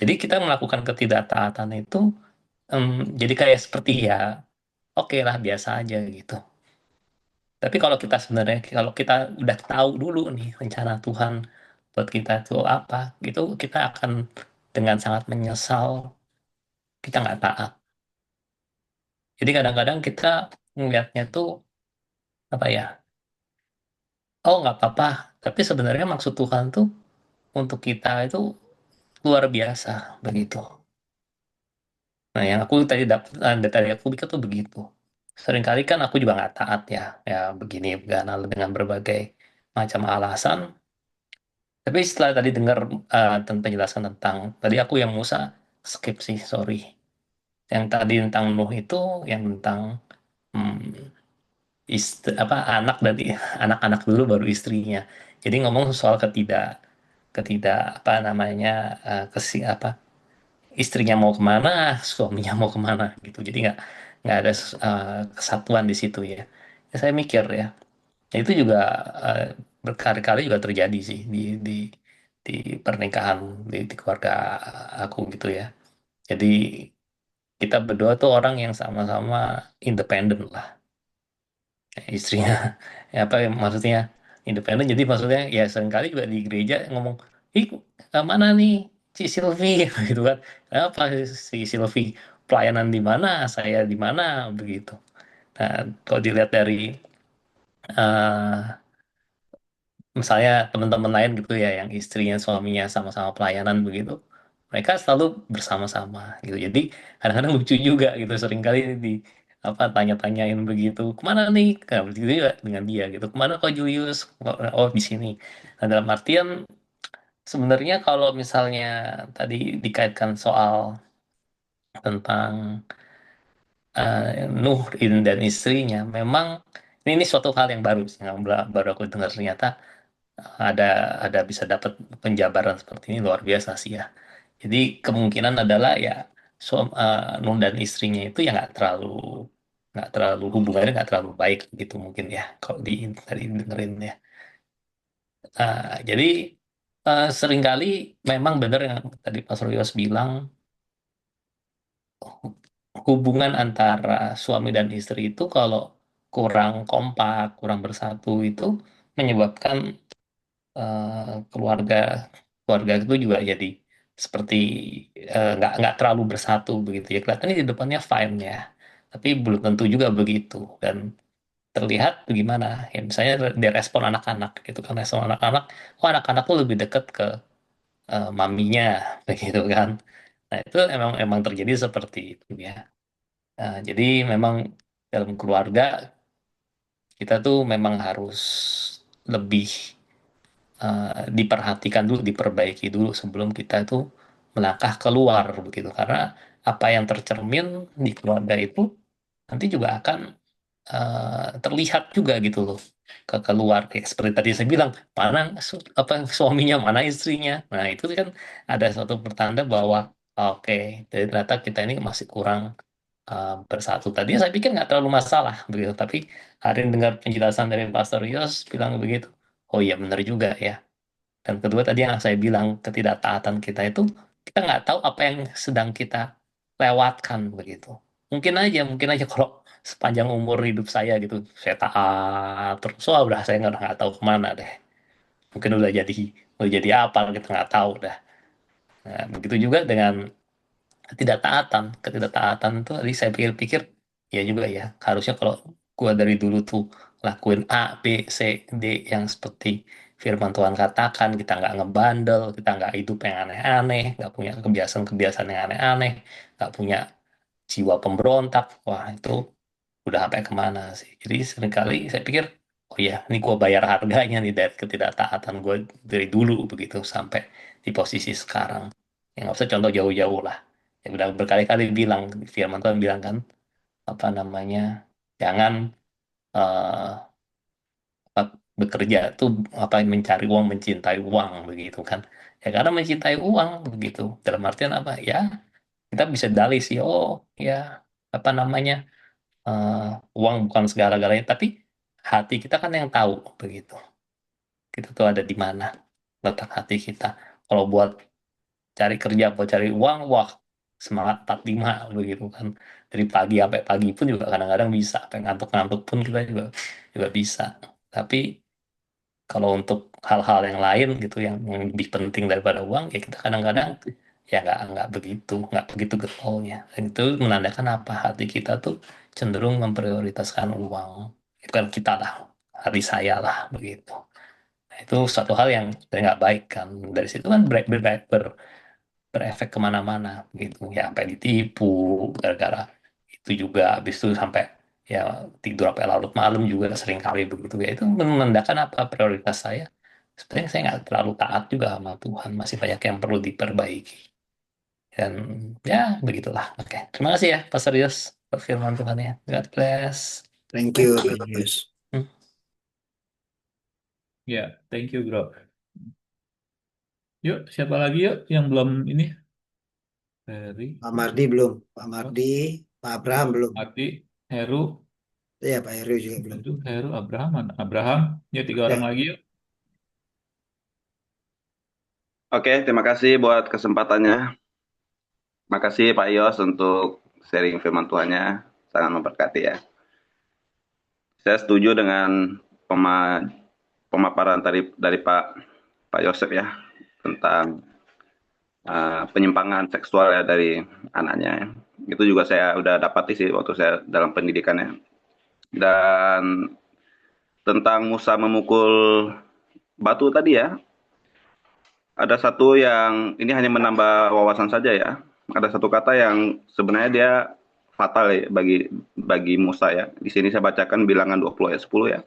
Jadi kita melakukan ketidaktaatan itu jadi kayak seperti ya oke lah biasa aja gitu. Tapi kalau kita udah tahu dulu nih rencana Tuhan buat kita tuh apa, gitu kita akan dengan sangat menyesal kita nggak taat. Jadi kadang-kadang kita melihatnya tuh apa ya? Oh nggak apa-apa. Tapi sebenarnya maksud Tuhan tuh untuk kita itu luar biasa begitu. Nah yang aku tadi aku pikir tuh begitu. Seringkali kan aku juga nggak taat ya, ya begini karena dengan berbagai macam alasan. Tapi setelah tadi dengar penjelasan tentang tadi aku yang Musa skip sih, sorry. Yang tadi tentang Nuh itu, yang tentang apa anak dan anak-anak dulu baru istrinya. Jadi ngomong soal ketidak ketidak apa namanya apa istrinya mau kemana, suaminya mau kemana gitu. Jadi nggak ada kesatuan di situ ya. Ya, saya mikir ya, itu juga eh, berkali-kali juga terjadi sih di pernikahan di keluarga aku gitu ya. Jadi kita berdua tuh orang yang sama-sama independen lah. Istrinya ya apa ya, maksudnya independen, jadi maksudnya ya seringkali juga di gereja ngomong ih mana nih si Silvi gitu kan, apa si Silvi pelayanan di mana saya di mana begitu. Nah kalau dilihat dari eh, misalnya teman-teman lain gitu ya yang istrinya suaminya sama-sama pelayanan begitu, mereka selalu bersama-sama gitu. Jadi kadang-kadang lucu juga gitu, seringkali di apa tanya-tanyain begitu kemana nih, nah, begitu juga dengan dia gitu, kemana kok Julius, oh di sini. Nah dalam artian sebenarnya kalau misalnya tadi dikaitkan soal tentang Nuh dan istrinya, memang ini suatu hal yang baru sih, yang baru aku dengar ternyata ada bisa dapat penjabaran seperti ini, luar biasa sih ya. Jadi kemungkinan adalah ya Nun dan istrinya itu ya nggak terlalu hubungannya nggak terlalu baik gitu mungkin ya kalau tadi dengerin ya. Jadi seringkali memang benar yang tadi Pak Suryos bilang, hubungan antara suami dan istri itu kalau kurang kompak, kurang bersatu itu menyebabkan keluarga keluarga itu juga jadi seperti nggak terlalu bersatu begitu ya, kelihatannya di depannya fine ya tapi belum tentu juga begitu, dan terlihat bagaimana ya misalnya dari respon anak-anak gitu kan, respon anak-anak, oh anak-anak tuh lebih dekat ke maminya begitu kan. Nah itu emang terjadi seperti itu ya. Jadi memang dalam keluarga kita tuh memang harus lebih diperhatikan dulu, diperbaiki dulu sebelum kita itu melangkah keluar begitu. Karena apa yang tercermin di keluarga itu nanti juga akan terlihat juga gitu loh ke keluar, kayak seperti tadi saya bilang mana apa suaminya mana istrinya. Nah itu kan ada suatu pertanda bahwa oke, jadi ternyata kita ini masih kurang bersatu. Tadinya saya pikir nggak terlalu masalah begitu, tapi hari ini dengar penjelasan dari Pastor Yos bilang begitu, oh iya benar juga ya. Dan kedua tadi yang saya bilang, ketidaktaatan kita itu kita nggak tahu apa yang sedang kita lewatkan begitu. Mungkin aja kalau sepanjang umur hidup saya gitu, saya taat terus, wah udah saya nggak tahu kemana deh. Mungkin udah jadi apa kita nggak tahu dah. Nah, begitu juga dengan ketidaktaatan itu tadi saya pikir-pikir ya juga ya, harusnya kalau gua dari dulu tuh lakuin A, B, C, D yang seperti firman Tuhan katakan, kita nggak ngebandel, kita nggak hidup yang aneh-aneh, nggak punya kebiasaan-kebiasaan yang aneh-aneh, nggak punya jiwa pemberontak, wah itu udah sampai kemana sih. Jadi seringkali saya pikir, oh ya, ini gue bayar harganya nih dari ketidaktaatan gue dari dulu begitu sampai di posisi sekarang. Ya nggak usah contoh jauh-jauh lah. Ya udah berkali-kali bilang, firman Tuhan bilang kan, apa namanya, jangan eh, bekerja tuh apa mencari uang, mencintai uang begitu kan. Ya karena mencintai uang begitu. Dalam artian apa? Ya kita bisa dalih sih, oh ya apa namanya, eh, uang bukan segala-galanya, tapi hati kita kan yang tahu begitu. Kita tuh ada di mana letak hati kita. Kalau buat cari kerja, buat cari uang, wah semangat 45 begitu kan. Dari pagi sampai pagi pun juga kadang-kadang bisa, sampai ngantuk-ngantuk pun kita juga juga bisa. Tapi kalau untuk hal-hal yang lain gitu yang lebih penting daripada uang, ya kita kadang-kadang ya nggak begitu getolnya. Dan itu menandakan apa, hati kita tuh cenderung memprioritaskan uang. Itu kan kita lah, hati saya lah begitu. Nah, itu suatu hal yang sebenarnya nggak baik kan. Dari situ kan berefek kemana-mana gitu. Ya sampai ditipu gara-gara itu juga, habis itu sampai ya tidur sampai larut malam juga sering kali begitu. Ya itu menandakan apa, prioritas saya sebenarnya saya nggak terlalu taat juga sama Tuhan, masih banyak yang perlu diperbaiki. Dan ya begitulah. Oke, terima kasih ya Pastor Yos buat firman Tuhan ya. God bless. Thank you, Brother Yus. Hmm. Ya, thank you, bro. Yuk, siapa lagi yuk yang belum ini? Ferry, Pak Mardi belum. Pak Mardi, Pak Abraham belum. Adi, Heru, Iya, Pak Heru juga belum. itu Heru, Abraham, mana? Abraham, ya 3 orang Ya. lagi yuk. Oke, terima kasih buat kesempatannya. Terima kasih Pak Yos untuk sharing firman Tuhannya. Sangat memberkati ya. Saya setuju dengan pemaparan dari Pak Yosef ya tentang penyimpangan seksual ya dari anaknya. Itu juga saya udah dapati sih waktu saya dalam pendidikannya. Dan tentang Musa memukul batu tadi ya, ada satu yang ini hanya menambah wawasan saja ya. Ada satu kata yang sebenarnya dia fatal ya bagi Musa ya. Di sini saya bacakan Bilangan 20 ayat 10 ya.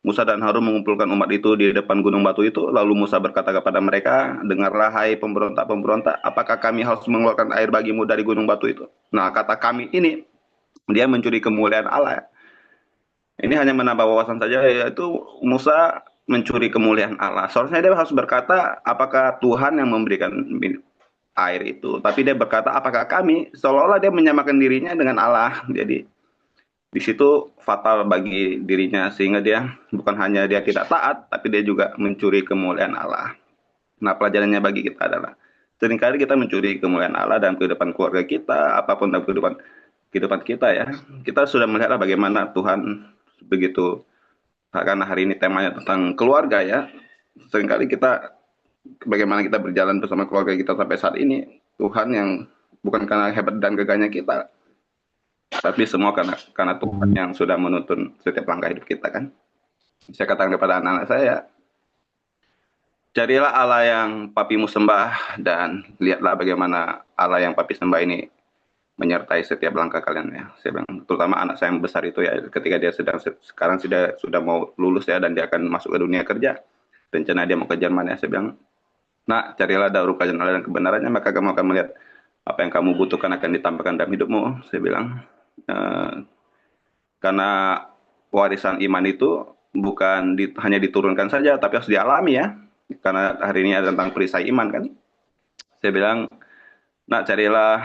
Musa dan Harun mengumpulkan umat itu di depan gunung batu itu. Lalu Musa berkata kepada mereka, dengarlah hai pemberontak-pemberontak, apakah kami harus mengeluarkan air bagimu dari gunung batu itu? Nah, kata kami ini, dia mencuri kemuliaan Allah. Ini hanya menambah wawasan saja, yaitu Musa mencuri kemuliaan Allah. Seharusnya dia harus berkata, apakah Tuhan yang memberikan air itu? Tapi dia berkata, apakah kami? Seolah-olah dia menyamakan dirinya dengan Allah. Jadi di situ fatal bagi dirinya, sehingga dia bukan hanya dia tidak taat, tapi dia juga mencuri kemuliaan Allah. Nah, pelajarannya bagi kita adalah seringkali kita mencuri kemuliaan Allah dalam kehidupan keluarga kita, apapun dalam kehidupan kita ya. Kita sudah melihatlah bagaimana Tuhan begitu, karena hari ini temanya tentang keluarga ya. Seringkali kita bagaimana kita berjalan bersama keluarga kita sampai saat ini, Tuhan yang bukan karena hebat dan gagahnya kita, tapi semua karena Tuhan yang sudah menuntun setiap langkah hidup kita kan. Saya katakan kepada anak-anak saya, carilah Allah yang papimu sembah dan lihatlah bagaimana Allah yang papi sembah ini menyertai setiap langkah kalian ya. Saya bilang, terutama anak saya yang besar itu ya, ketika dia sekarang sudah mau lulus ya dan dia akan masuk ke dunia kerja. Rencana dia mau ke Jerman ya, saya bilang, nak, carilah dahulu kerajaan Allah dan kebenarannya, maka kamu akan melihat apa yang kamu butuhkan akan ditambahkan dalam hidupmu. Saya bilang, karena warisan iman itu bukan hanya diturunkan saja, tapi harus dialami ya. Karena hari ini ada tentang perisai iman kan. Saya bilang, nak, carilah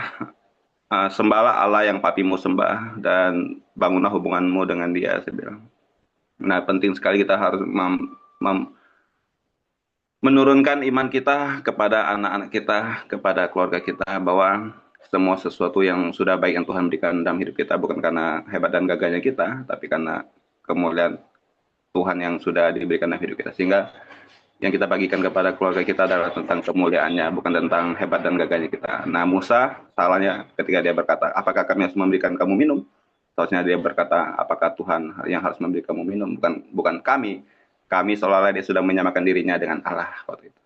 sembahlah Allah yang papimu sembah dan bangunlah hubunganmu dengan dia, saya bilang. Nah, penting sekali kita harus menurunkan iman kita kepada anak-anak kita, kepada keluarga kita, bahwa semua sesuatu yang sudah baik yang Tuhan berikan dalam hidup kita bukan karena hebat dan gagahnya kita, tapi karena kemuliaan Tuhan yang sudah diberikan dalam hidup kita. Sehingga yang kita bagikan kepada keluarga kita adalah tentang kemuliaannya, bukan tentang hebat dan gagahnya kita. Nah, Musa salahnya ketika dia berkata, apakah kami harus memberikan kamu minum? Seharusnya dia berkata, apakah Tuhan yang harus memberi kamu minum? Bukan kami. Kami seolah-olah dia sudah menyamakan dirinya dengan Allah waktu itu.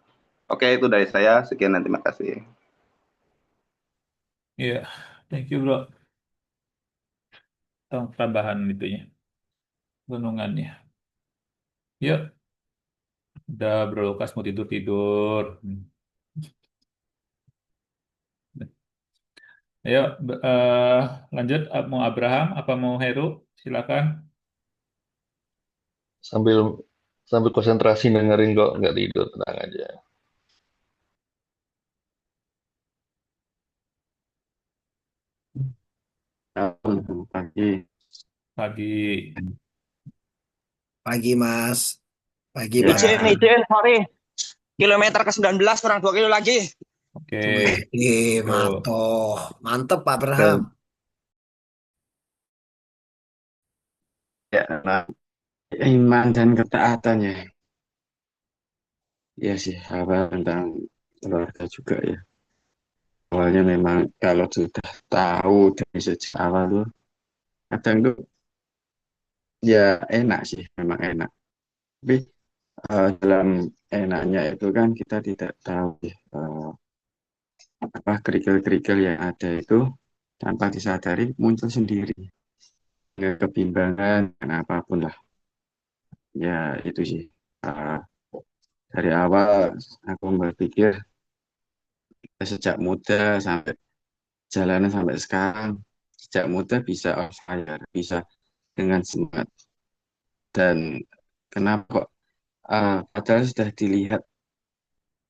Oke, itu dari saya. Sekian dan terima kasih. Iya, thank you bro. Tambahan itunya, renungannya. Yuk, udah bro Lukas mau tidur-tidur. Ayo, lanjut. Mau Abraham, apa mau Heru? Silakan. Sambil sambil konsentrasi dengerin kok, nggak tidur, tenang aja. Pagi. Pagi. Pagi Mas. Pagi Ya. Pak. Izin, sorry. Kilometer ke-19 kurang 2 kilo lagi. Oke. Wih, Yo. mantep Pak Abraham. Ya, nah, iman dan ketaatan ya. Ya sih, apa tentang keluarga juga ya. Awalnya memang kalau sudah tahu dari sejak awal tuh, kadang tuh ya enak sih, memang enak. Tapi dalam enaknya itu kan kita tidak tahu ya, apa kerikil-kerikil yang ada itu tanpa disadari muncul sendiri. Ya, kebimbangan dan apapun lah. Ya itu sih. Uh, dari awal aku berpikir sejak muda sampai jalanan sampai sekarang, sejak muda bisa on fire, bisa dengan semangat. Dan kenapa kok padahal sudah dilihat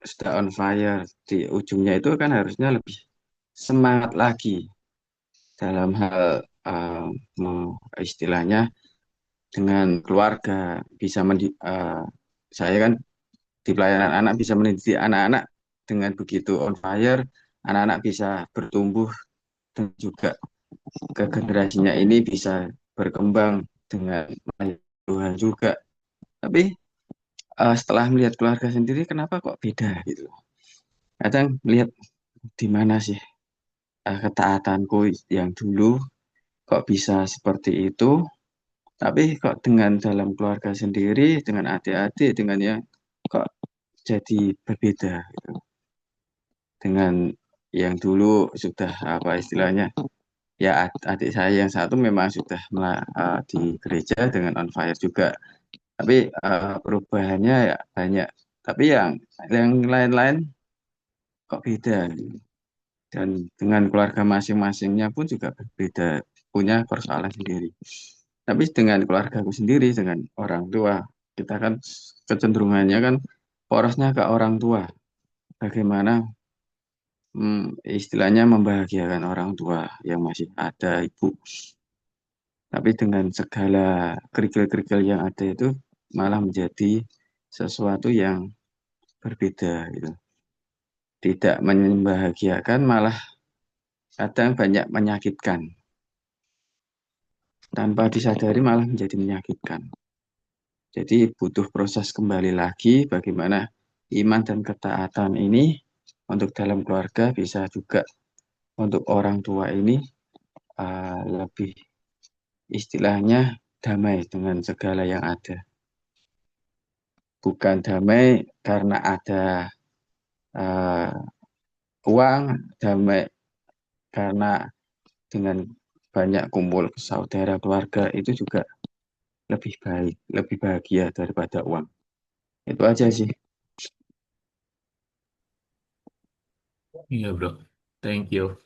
sudah on fire di ujungnya itu kan harusnya lebih semangat lagi dalam hal istilahnya dengan keluarga bisa saya kan di pelayanan anak bisa mendidik anak-anak dengan begitu on fire, anak-anak bisa bertumbuh dan juga ke generasinya ini bisa berkembang dengan Tuhan juga. Tapi setelah melihat keluarga sendiri, kenapa kok beda gitu? Kadang melihat di mana sih ketaatanku yang dulu kok bisa seperti itu, tapi kok dengan dalam keluarga sendiri, dengan adik-adik, dengan yang kok jadi berbeda gitu. Dengan yang dulu sudah apa istilahnya, ya adik saya yang satu memang sudah di gereja dengan on fire juga, tapi perubahannya ya banyak. Tapi yang lain-lain kok beda gitu. Dan dengan keluarga masing-masingnya pun juga berbeda, punya persoalan sendiri. Tapi dengan keluargaku sendiri, dengan orang tua, kita kan kecenderungannya kan porosnya ke orang tua. Bagaimana istilahnya membahagiakan orang tua yang masih ada, ibu. Tapi dengan segala kerikil-kerikil yang ada itu malah menjadi sesuatu yang berbeda gitu. Tidak membahagiakan, malah kadang banyak menyakitkan. Tanpa disadari malah menjadi menyakitkan. Jadi butuh proses kembali lagi bagaimana iman dan ketaatan ini untuk dalam keluarga bisa juga untuk orang tua ini lebih istilahnya damai dengan segala yang ada. Bukan damai karena ada uang, damai karena dengan banyak kumpul saudara keluarga itu juga lebih baik, lebih bahagia daripada uang. Itu aja sih. Iya bro, thank you.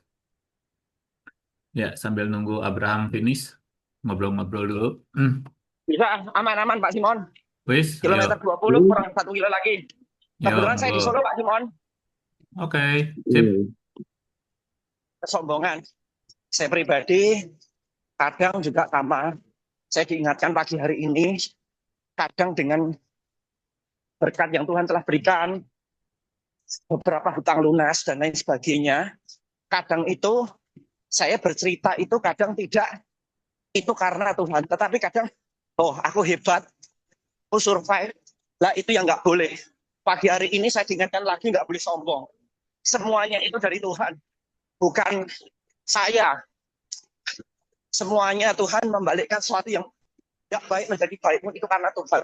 Ya, sambil nunggu Abraham finish, ngobrol-ngobrol dulu. Bisa aman-aman Pak Simon. Wis, Kilometer ayo. 20 kurang 1 kilo lagi. Yo, Kebetulan saya di Solo Pak Simon. Oke, sip. Kesombongan. Saya pribadi kadang juga sama. Saya diingatkan pagi hari ini, kadang dengan berkat yang Tuhan telah berikan, beberapa hutang lunas dan lain sebagainya, kadang itu saya bercerita itu kadang tidak itu karena Tuhan, tetapi kadang aku hebat, aku survive, lah itu yang nggak boleh. Pagi hari ini saya diingatkan lagi nggak boleh sombong. Semuanya itu dari Tuhan, bukan saya. Semuanya Tuhan membalikkan sesuatu yang tidak baik menjadi baik pun itu karena Tuhan.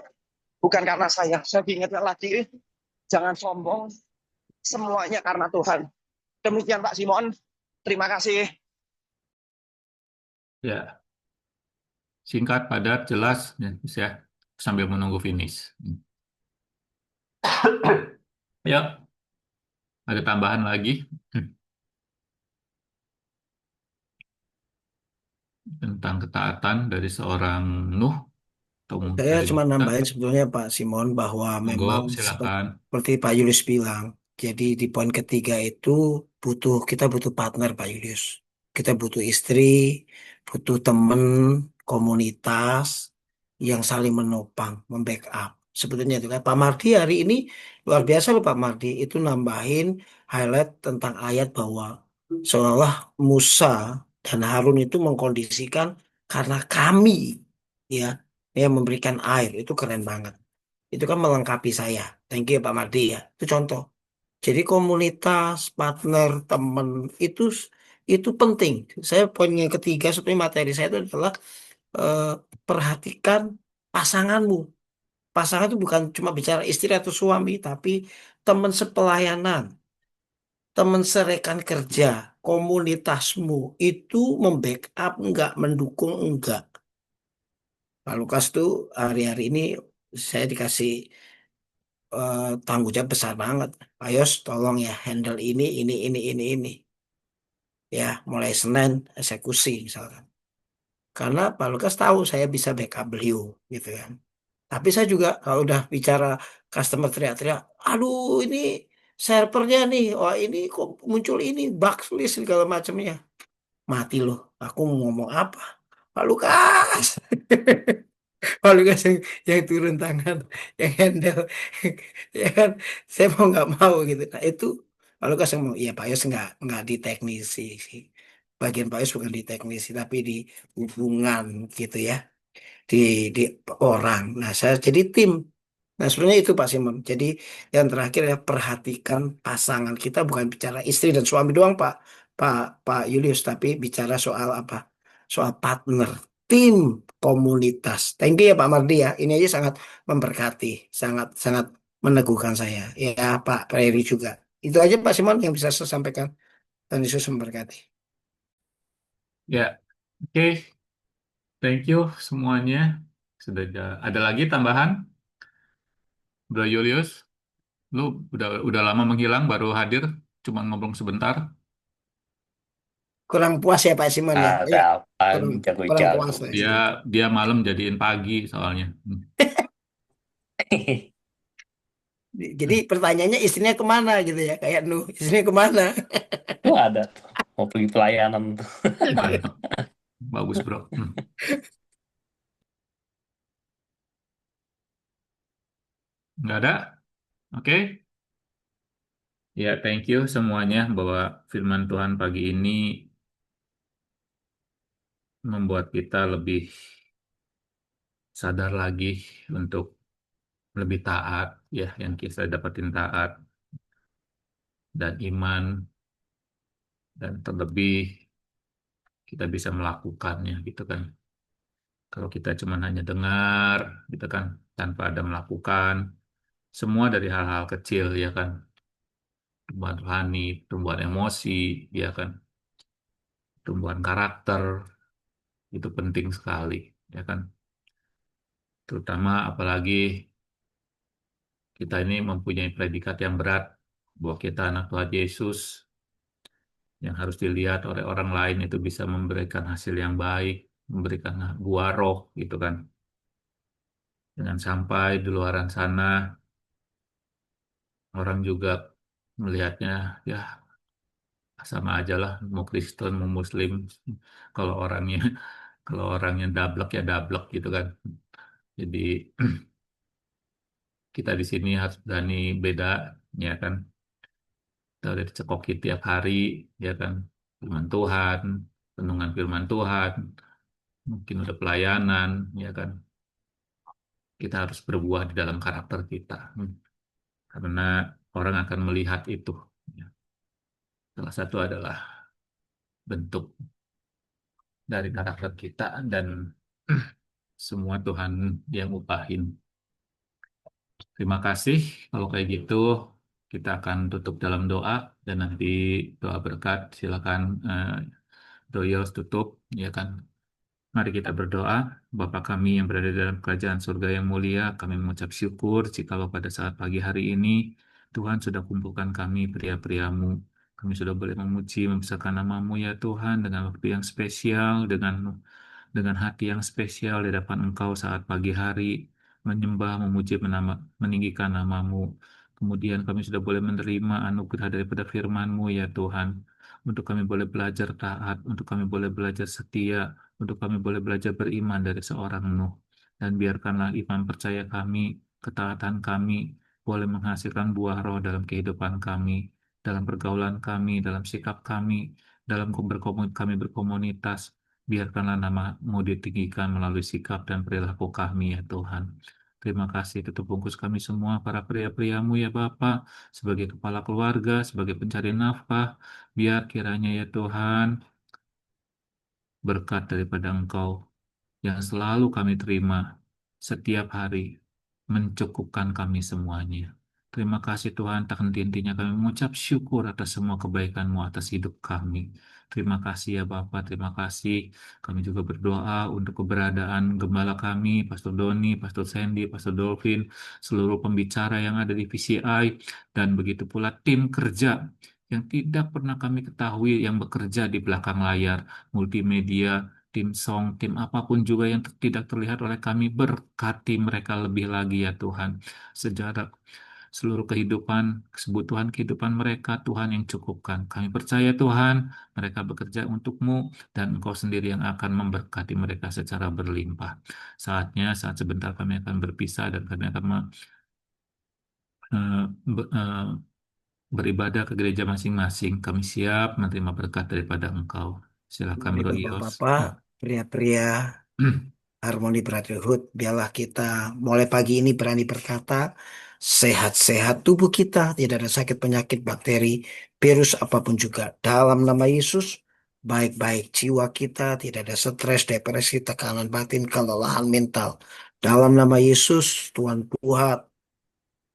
Bukan karena saya. Saya diingatkan lagi, jangan sombong. Semuanya karena Tuhan. Demikian Pak Simon. Terima kasih. Ya, singkat, padat, jelas, ya, sambil menunggu finish. Ya, ada tambahan lagi tentang ketaatan dari seorang Nuh atau Saya dari cuma kita. nambahin sebetulnya Pak Simon bahwa Monggo, memang silakan. seperti Pak Julius bilang, jadi di poin ketiga itu kita butuh partner Pak Julius. Kita butuh istri, butuh teman, komunitas yang saling menopang, membackup. Sebetulnya itu kan Pak Mardi hari ini luar biasa loh Pak Mardi itu nambahin highlight tentang ayat bahwa seolah Musa dan Harun itu mengkondisikan karena kami ya yang memberikan air itu keren banget. Itu kan melengkapi saya. Thank you Pak Mardi ya. Itu contoh. Jadi komunitas, partner, teman itu itu penting. Saya poin yang ketiga sebetulnya materi saya itu adalah eh, perhatikan pasanganmu. Pasangan itu bukan cuma bicara istri atau suami, tapi teman sepelayanan, teman serekan kerja, komunitasmu itu membackup enggak, mendukung enggak. Pak Lukas tuh hari-hari ini saya dikasih tanggung jawab besar banget. Pak Yos, tolong ya handle ini. Ya, mulai Senin eksekusi misalkan. Karena Pak Lukas tahu saya bisa backup beliau, gitu kan. Tapi saya juga kalau udah bicara customer teriak-teriak, aduh ini servernya nih, wah ini kok muncul ini, bug list segala macamnya. Mati loh, aku mau ngomong apa? Pak Lukas. Kalau yang turun tangan, yang handle, ya kan, saya mau nggak mau gitu. Nah itu kalau yang mau, ya Pak Yos nggak di teknisi sih. Bagian Pak Yos bukan di teknisi, tapi di hubungan gitu ya, di di orang. Nah saya jadi tim. Nah sebenarnya itu Pak Simon. Jadi yang terakhir ya perhatikan pasangan kita bukan bicara istri dan suami doang Pak Pak Julius, tapi bicara soal apa? Soal partner, tim, komunitas. Thank you ya Pak Mardi ya. Ini aja sangat memberkati, sangat sangat meneguhkan saya. Ya Pak Preri juga. Itu aja Pak Simon yang bisa saya sampaikan. Dan Yesus memberkati. Ya, oke. Thank you semuanya. Sudah ada lagi tambahan, Bro Julius? Lu udah lama menghilang, baru hadir, cuma ngobrol sebentar. Kurang puas ya Pak Simon ya. Ada Ya, apa kurang jago-jago. puas ya. Dia dia malam jadiin pagi soalnya. Jadi pertanyaannya istrinya kemana gitu ya, kayak Nuh, istrinya kemana? Tuh ada tuh. Mau pergi pelayanan tuh. Mantap. Bagus, Bro. Nggak ada? Oke. Ya, thank you semuanya bahwa firman Tuhan pagi ini membuat kita lebih sadar lagi untuk lebih taat, ya, yang kita dapatin taat dan iman, dan terlebih kita bisa melakukannya, gitu kan. Kalau kita cuma hanya dengar, gitu kan, tanpa ada melakukan, semua dari hal-hal kecil, ya kan, tumbuhan rohani, tumbuhan emosi, ya kan, tumbuhan karakter, itu penting sekali, ya kan. Terutama apalagi kita ini mempunyai predikat yang berat bahwa kita anak Tuhan Yesus yang harus dilihat oleh orang lain itu bisa memberikan hasil yang baik, memberikan buah roh, gitu kan. Jangan sampai di luaran sana orang juga melihatnya ya sama aja lah, mau Kristen mau Muslim, kalau orangnya kalau orangnya dablek ya dablek, gitu kan. Jadi kita di sini harus berani beda, ya kan. Kita udah dicekoki tiap hari, ya kan, firman Tuhan, renungan firman Tuhan, mungkin udah pelayanan, ya kan. Kita harus berbuah di dalam karakter kita. Karena orang akan melihat itu. Ya. Salah satu adalah bentuk dari karakter kita dan semua Tuhan yang upahin. Terima kasih. Kalau kayak gitu, kita akan tutup dalam doa dan nanti doa berkat. Silakan Doyos tutup, ya kan? Mari kita berdoa. Bapa kami yang berada dalam kerajaan surga yang mulia, kami mengucap syukur jikalau pada saat pagi hari ini Tuhan sudah kumpulkan kami pria-priamu. Kami sudah boleh memuji, membesarkan nama-Mu ya Tuhan dengan waktu yang spesial, dengan hati yang spesial di hadapan Engkau saat pagi hari, menyembah, memuji, meninggikan nama-Mu. Kemudian kami sudah boleh menerima anugerah daripada firman-Mu ya Tuhan, untuk kami boleh belajar taat, untuk kami boleh belajar setia, untuk kami boleh belajar beriman dari seorang Nuh. Dan biarkanlah iman percaya kami, ketaatan kami, boleh menghasilkan buah roh dalam kehidupan kami, dalam pergaulan kami, dalam sikap kami, dalam kami berkomunitas. Biarkanlah nama-Mu ditinggikan melalui sikap dan perilaku kami ya Tuhan. Terima kasih tutup bungkus kami semua, para pria-priamu ya Bapa, sebagai kepala keluarga, sebagai pencari nafkah. Biar kiranya ya Tuhan, berkat daripada Engkau yang selalu kami terima setiap hari mencukupkan kami semuanya. Terima kasih Tuhan, tak henti-hentinya kami mengucap syukur atas semua kebaikan-Mu atas hidup kami. Terima kasih ya Bapak, terima kasih. Kami juga berdoa untuk keberadaan gembala kami, Pastor Doni, Pastor Sandy, Pastor Dolphin, seluruh pembicara yang ada di VCI, dan begitu pula tim kerja yang tidak pernah kami ketahui yang bekerja di belakang layar, multimedia, tim song, tim apapun juga yang tidak terlihat oleh kami, berkati mereka lebih lagi ya Tuhan. Sejarah seluruh kehidupan, kebutuhan kehidupan mereka, Tuhan yang cukupkan. Kami percaya Tuhan, mereka bekerja untuk-Mu, dan Engkau sendiri yang akan memberkati mereka secara berlimpah. Saat sebentar kami akan berpisah dan kami akan eh, be- eh, beribadah ke gereja masing-masing. Kami siap menerima berkat daripada Engkau. Silakan Mari Bro Yos. Bapak-bapak, pria-pria, Harmoni Brotherhood, biarlah kita mulai pagi ini berani berkata, sehat-sehat tubuh kita, tidak ada sakit penyakit, bakteri, virus apapun juga. Dalam nama Yesus, baik-baik jiwa kita, tidak ada stres, depresi, tekanan batin, kelelahan mental. Dalam nama Yesus, Tuhan buat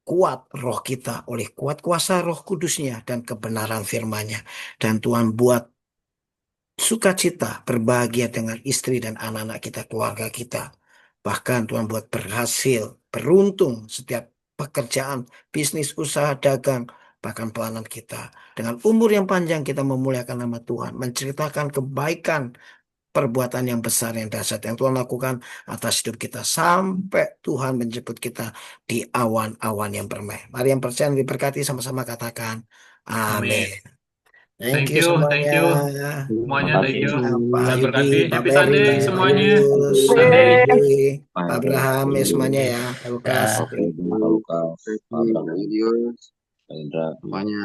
kuat roh kita oleh kuat kuasa roh kudusnya dan kebenaran firman-Nya. Dan Tuhan buat sukacita, berbahagia dengan istri dan anak-anak kita, keluarga kita. Bahkan Tuhan buat berhasil, beruntung setiap pekerjaan, bisnis, usaha, dagang, bahkan pelayanan kita. Dengan umur yang panjang kita memuliakan nama Tuhan, menceritakan kebaikan, perbuatan yang besar, yang dahsyat yang Tuhan lakukan atas hidup kita sampai Tuhan menjemput kita di awan-awan yang permai. Mari yang percaya dan diberkati sama-sama katakan amin. Amin. Thank you Thank semuanya. you. Terima Semuanya thank kasih. you. Pak Tuhan Yudi, berkati. Pak Happy Berry, Sunday Pak semuanya. Yus, Happy Pak Sunday. Yudi, Pak Baik, Abraham, ya semuanya Yudi. ya, Pak Lukas. Ya. Oke, Pak Lukas, Pak Abraham, Pak Indra. Semuanya.